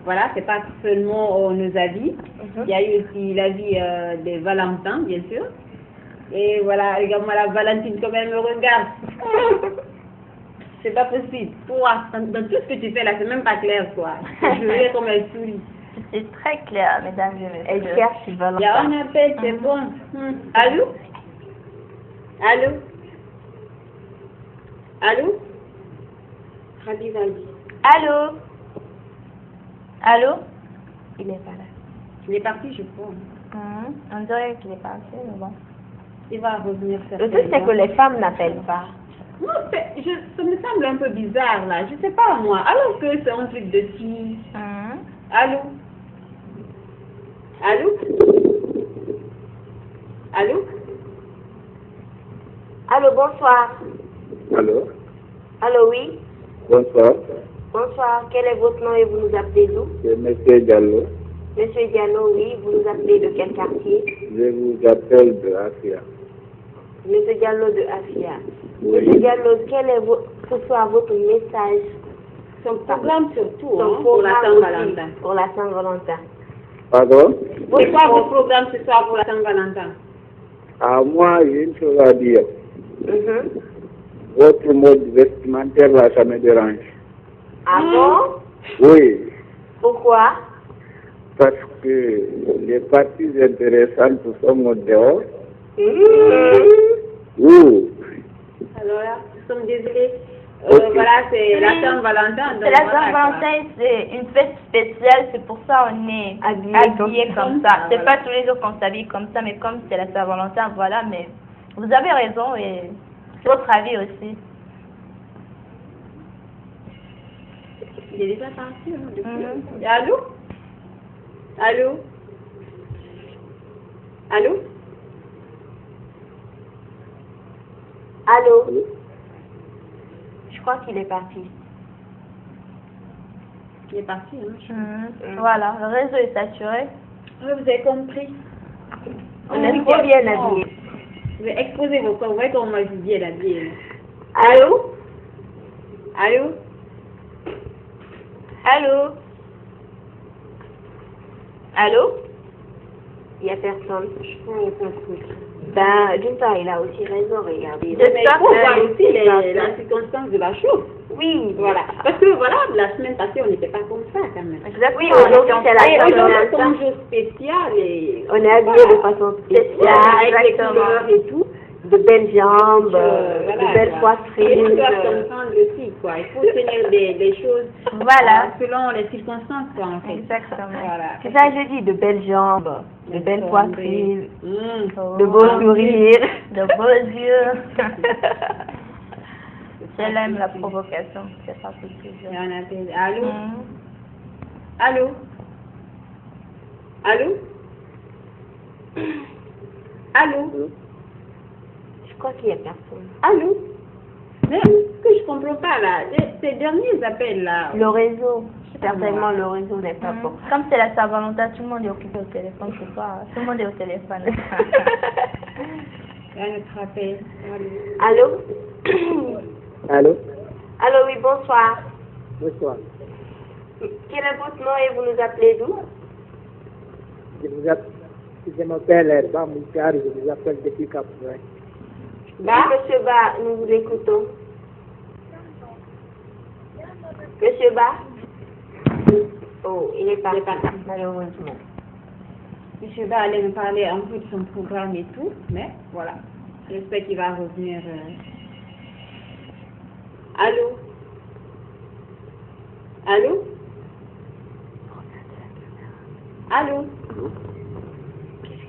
Voilà, c'est pas seulement nos avis. Il y a eu aussi l'avis des Valentins, bien sûr. Et voilà, regarde-moi la Valentine, comme elle me regarde. C'est pas possible. Toi, dans tout ce que tu fais là, c'est même pas clair, quoi. Je veux comme elle sourit. C'est très clair, mesdames et messieurs. Elle cherche Valentin. Il y a un appel, c'est bon. Allô? Allô? Allô? Rabi. Allô? Allô? Il n'est pas là. Il est parti, je crois. On dirait qu'il est parti, mais bon. Il va revenir faire. Le truc, c'est que les femmes n'appellent pas. Non, ça me semble un peu bizarre, là. Je sais pas, moi. Alors que c'est un truc de fille. Allô? Allô? Allô? Allô, bonsoir. Allô? Allô, oui. Bonsoir. Bonsoir. Quel est votre nom et vous nous appelez d'où? C'est M. Diallo. Monsieur Diallo, oui. Vous nous appelez de quel quartier? Je vous appelle de Afia. Monsieur Diallo de Afia. Oui. Monsieur Diallo, quel est ce soir votre message? Son programme surtout, Son pour la programme Saint-Valentin. aussi, pour la Saint-Valentin. Pardon? C'est quoi votre programme ce soir pour la Saint-Valentin? Moi, j'ai une chose à dire. Votre mode vestimentaire, là, ça me dérange. Ah bon? Oui. Pourquoi? Parce que les parties intéressantes sont au dehors. Oui. Alors là, nous sommes désolés. Ok. Voilà, c'est la Saint-Valentin. C'est la Saint-Valentin, c'est une fête spéciale, c'est pour ça on est habillé comme ça. C'est pas tous les jours qu'on s'habille comme ça, mais comme c'est la Saint-Valentin, voilà, mais vous avez raison et c'est votre avis aussi. Il est déjà parti, hein, depuis. Allô? Allô? Allô? Allô? Je crois qu'il est parti. Il est parti, hein? Voilà, le réseau est saturé. Oui, vous avez compris. On est trop bien habillés. Vous avez exposé vos corps, vous voyez comment je dis bien habillé. Allô? Allô? Allô? Allô? Il n'y a personne. Je crois qu'il n'y a pas de truc. Ben, d'une part, il a aussi raison, regardez. Mais il faut voir aussi la circonstance de la chose. Oui. Voilà. Parce que voilà, la semaine passée, on n'était pas comme ça quand même. Exactement. Oui, aujourd'hui, c'est la Aujourd'hui, c'est Saint-Valentin. un jour spécial et On est habillé de façon spéciale, avec les couleurs et tout. de belles jambes, de belles poitrines. Il faut comprendre aussi, quoi. Il faut tenir des choses Voilà. selon les circonstances, quoi, en fait. Exactement. Voilà. C'est ça que je dis, de belles jambes, de belles poitrines, Mmh. de beaux sourires. De beaux yeux. Je l'aime la provocation, c'est pas possible. Et on appelle. Allô? Allô? Allô? Allô? Je crois qu'il n'y a personne. Allô? Mais ce que je comprends pas là, ces derniers appels là. Le réseau, certainement le réseau n'est pas bon. Comme c'est la Saint-Valentin, tout le monde est occupé au téléphone, c'est pas. Tout le monde est au téléphone. Il y a notre appel. Allô? Allô? Allô, oui, bonsoir. Bonsoir. Quel est votre nom et vous nous appelez d'où? Je m'appelle Herba Moukar, je vous appelle depuis Cap-Vert. Bah, Monsieur Ba, nous vous écoutons. Monsieur Ba? Oh, il est parti, malheureusement. Monsieur Ba allait me parler un peu de son programme et tout, mais voilà. J'espère qu'il va revenir. Allô? Allô? Allô?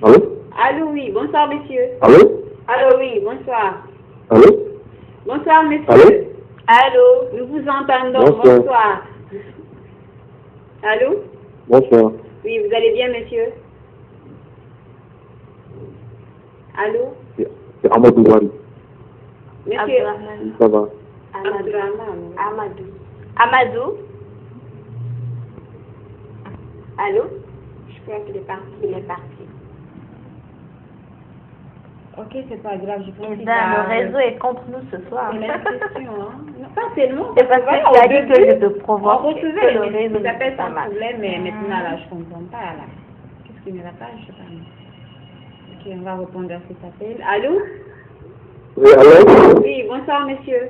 Allô? Allô, oui, bonsoir, monsieur. Allô? Allô, oui, bonsoir. Allô? Bonsoir, monsieur. Allô? Allô? Nous vous entendons, Bonsoir. bonsoir. Allô? Bonsoir. Oui, vous allez bien, monsieur? Allô? C'est Amadou Wari. Monsieur? Ça va? Amadou. Amadou? Allô? Je crois qu'il est parti. Il est parti. Ok, c'est pas grave, je pense Eh qu'il ben, va... le réseau est contre nous ce soir. C'est la question, hein. Non, pas tellement. C'est parce que voilà, tu as au dit début, que je te on provoque. recevait que le les réseau appels n'est pas sans mal. problème, mais maintenant, là, je comprends pas, là. Qu'est-ce qu'il ne va pas, je sais pas. Ok, on va répondre à cet appel. Allô? Oui, allô? Oui, bonsoir, monsieur.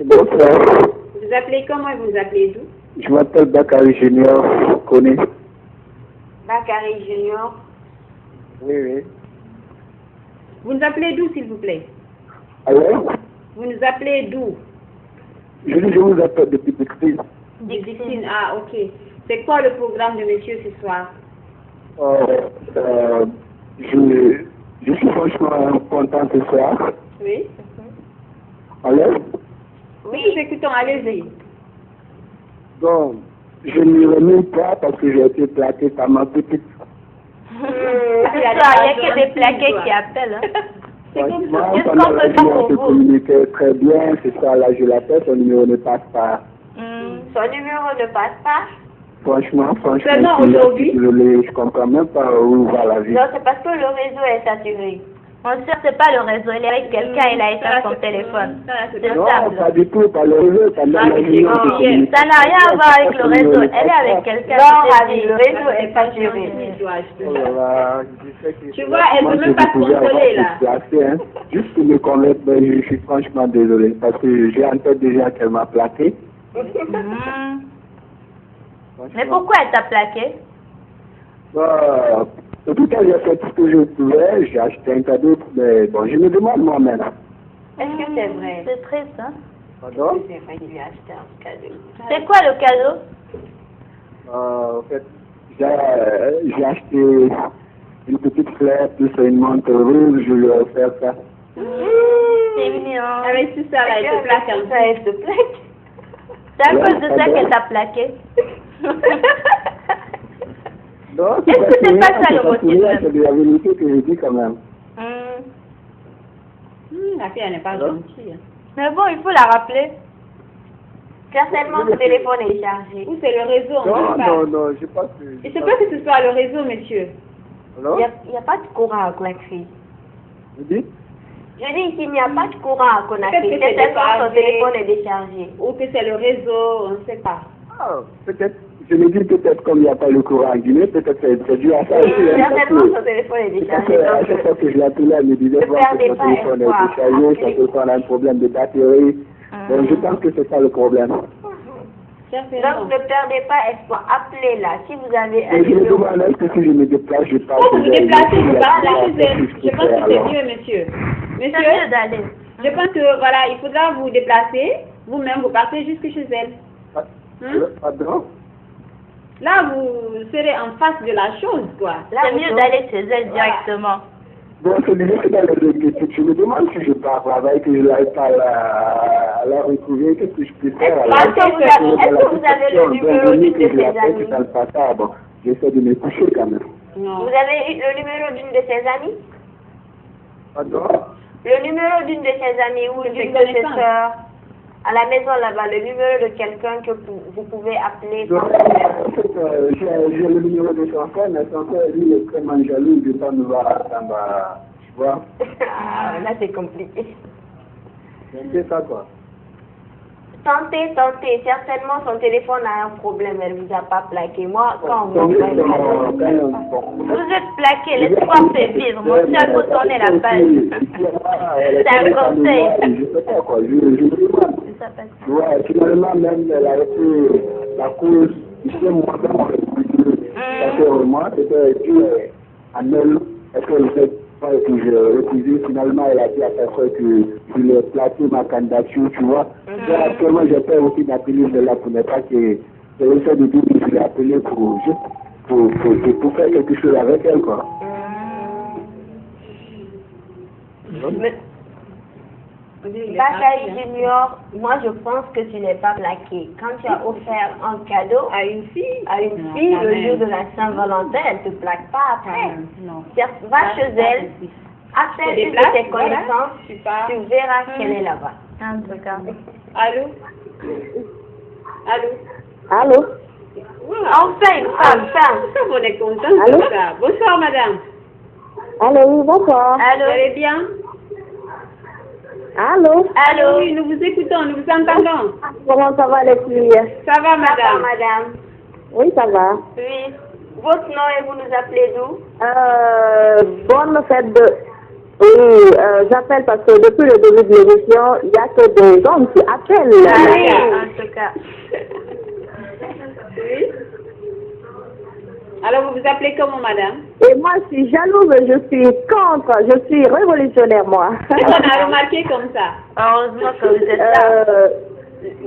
Bonsoir. Vous appelez comment et vous appelez d'où? Je m'appelle Bakary Junior, connu. Bakary Junior. Oui, oui. Vous nous appelez d'où, s'il vous plaît? Allô? Vous nous appelez d'où? Je vous appelle depuis Dixine. Dixine, ah, ok. C'est quoi le programme de monsieur ce soir? Je suis franchement content ce soir. Oui? Allô? Oui, nous écoutons, allez-y. Donc, je n'y remets pas parce que j'ai été plaqué par ma petite. Il n'y a que des plaqués qui appellent. Hein. Franchement, Qu'est-ce pendant qu'on la peut faire vie, on pour se vous? communiquait très bien. C'est ça, là, je l'appelle, son numéro ne passe pas. Son numéro ne passe pas? Franchement, Seulement je suis aujourd'hui? désolé, je comprends même pas où va la vie. Non, c'est parce que le réseau est saturé. On sait c'est pas le réseau, il est avec quelqu'un, il a éteint son téléphone. C'est Non, stable. pas du tout, pas le réseau, pas dans la vie. Ça n'a rien à voir avec le réseau, elle est avec quelqu'un. Non, Ravi, le réseau est saturé. Oh là là, je sais que Tu vois, elle ne peut même pas se contrôler, là. Placer, hein. Juste pour me connaître, ben, je suis franchement désolé parce que j'ai en tête déjà qu'elle m'a plaqué. Mais pourquoi elle t'a plaqué? En tout cas, j'ai fait tout ce que je pouvais, j'ai acheté un cadeau, mais bon, je me demande moi-même. Est-ce que c'est vrai? C'est triste, hein? Pardon? C'est vrai qu'il lui a acheté un cadeau. C'est quoi le cadeau? En fait, j'ai acheté une petite fleur plus une montre rouge, je lui ai offert ça. C'est mignon. Avec tout ça, là, elle te plaque un peu. Ça, elle te plaque. C'est à cause de ça qu'elle t'a plaqué. Non, Est-ce que c'est pas ça le motif? C'est de la vérité que je dis quand même. La fille, elle n'est pas gentille. Mais bon, il faut la rappeler. Certainement, son téléphone est chargé. Ou c'est le réseau, on ne sait pas. Non, je pense que... Il se peut que ce soit le réseau, monsieur. Alors? Il n'y a pas de courant à Conakry. Vous dites? Je dis qu'il n'y a pas de courant à Conakry. Peut-être que c'est Certainement, son déchargé. téléphone est déchargé. Ou que c'est le réseau, on ne sait pas. Ah, peut-être. Je me dis peut-être comme il n'y a pas le courant à Guinée, peut-être que c'est dû à ça aussi. Certainement, son téléphone est déchargé. À chaque fois que je l'appelais, elle me disait voir que son téléphone est déchargé, son téléphone a un problème de batterie. Donc je pense que c'est ça le problème. Donc ne perdez pas espoir. Appelez là. Si vous avez un Et je me numéro. demande est-ce que si je me déplace, je passe. Vous vous déplacez, vous partez chez elle. Je pense que c'est mieux, monsieur. C'est mieux d'aller. Je pense que, voilà, il faudra vous déplacer. Vous-même, vous partez jusque chez elle. Pardon? Là, vous serez en face de la chose, quoi. C'est mieux d'aller chez elle directement. Donc, c'est difficile d'aller de je me demande si je pars là-bas et que je n'arrive pas à la retrouver, qu'est-ce que je peux faire? Est-ce que vous avez le numéro d'une de ses amies? Bon, j'essaie de me coucher quand même. Non. Vous avez le numéro d'une de ses amies? Pardon? Le numéro d'une de ses amies ou d'une de ses sœurs? À la maison là-bas, le numéro de quelqu'un que vous pouvez appeler. Donc, en fait, j'ai le numéro de son frère, mais son frère, lui, est vraiment jaloux de pas me voir ensemble, tu vois. Ah, là, c'est compliqué. C'est ça, quoi. Tentez. Certainement, son téléphone a un problème. Elle vous a pas plaqué. Moi, quand on Donc, m'envoie Vous êtes plaqué, l'espoir fait vivre. Mon cerveau tourne la page. C'est un conseil. Je sais pas, quoi. Je me demande. Ouais, finalement, même, elle a été la cause, tu sais, moi, dans parce que moi, c'était dû à elle. Est-ce qu'elle ne sait pas que je refusais? Finalement, elle a dit à personne que je l'ai placé ma candidature, tu vois. Donc, actuellement, j'ai peur aussi d'appeler celle-là pour ne pas que je essaie de dire que je l'ai appelé pour faire quelque chose avec elle, quoi. Bakaï Junior, moi je pense que tu n'es pas plaqué. Quand tu as offert un cadeau à une fille, le jour de la Saint-Valentin, elle ne te plaque pas après. Non. Va chez elle, appelle une de tes connaissances, tu verras qu'elle est là-bas. En tout cas. Allô? Allô? Enfin, une femme. Ça, on est content de ça. Bonsoir, madame. Allô, oui, bonsoir. Vous allez bien? Allô? Allô? Oui, nous vous écoutons, nous vous entendons. Comment ça va les filles? Ça va, madame? Madame. Oui, ça va. Oui. Votre nom et vous nous appelez d'où? Bonne fête de... Oui, j'appelle parce que depuis le début de l'émission, il n'y a que des hommes qui appellent. Oui, en tout cas. Oui. Alors, vous vous appelez comment, madame? Et moi, je suis jalouse, je suis contre, je suis révolutionnaire, moi. On a remarqué comme ça. Heureusement que vous êtes là.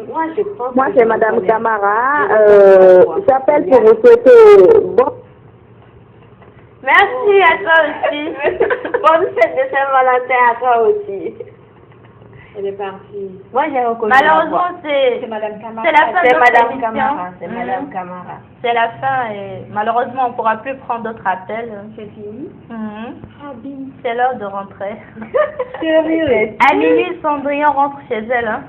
Moi, je pense. Moi, c'est Madame Camara. J'appelle pour vous souhaiter bon. Merci à toi aussi. Bonne fête de Saint-Valentin à toi aussi. Elle est partie. Moi, j'ai reconnu. Malheureusement, c'est Madame Camara. la fin de C'est notre Madame émission. Camara. C'est Madame Camara. C'est la fin et malheureusement, on ne pourra plus prendre d'autres appels. C'est fini. C'est l'heure de rentrer. Sérieux? À minuit, Cendrillon rentre chez elle. Hein.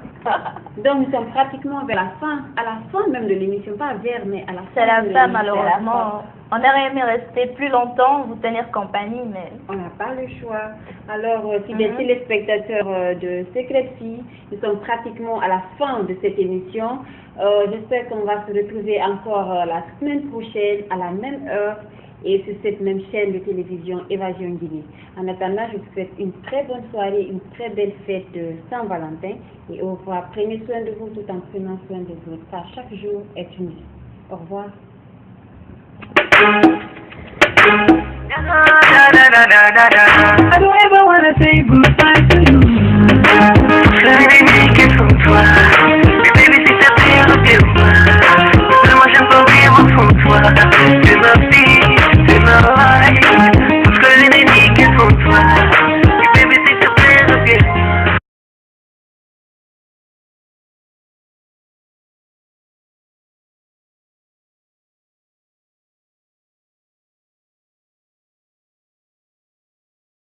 Donc, nous sommes pratiquement vers la fin. À la fin même de l'émission. Pas vers, mais à la fin. C'est la de fin, l'émission. malheureusement. On aurait aimé rester plus longtemps, vous tenir compagnie, mais... On n'a pas le choix. Alors, si les téléspectateurs de Secret Fille, nous sommes pratiquement à la fin de cette émission. J'espère qu'on va se retrouver encore la semaine prochaine à la même heure et sur cette même chaîne de télévision Évasion Guinée. En attendant, je vous souhaite une très bonne soirée, une très belle fête de Saint-Valentin et au revoir. Prenez soin de vous tout en prenant soin des autres, car chaque jour est une vie. Au revoir. I don't ever wanna say goodbye to you. toi.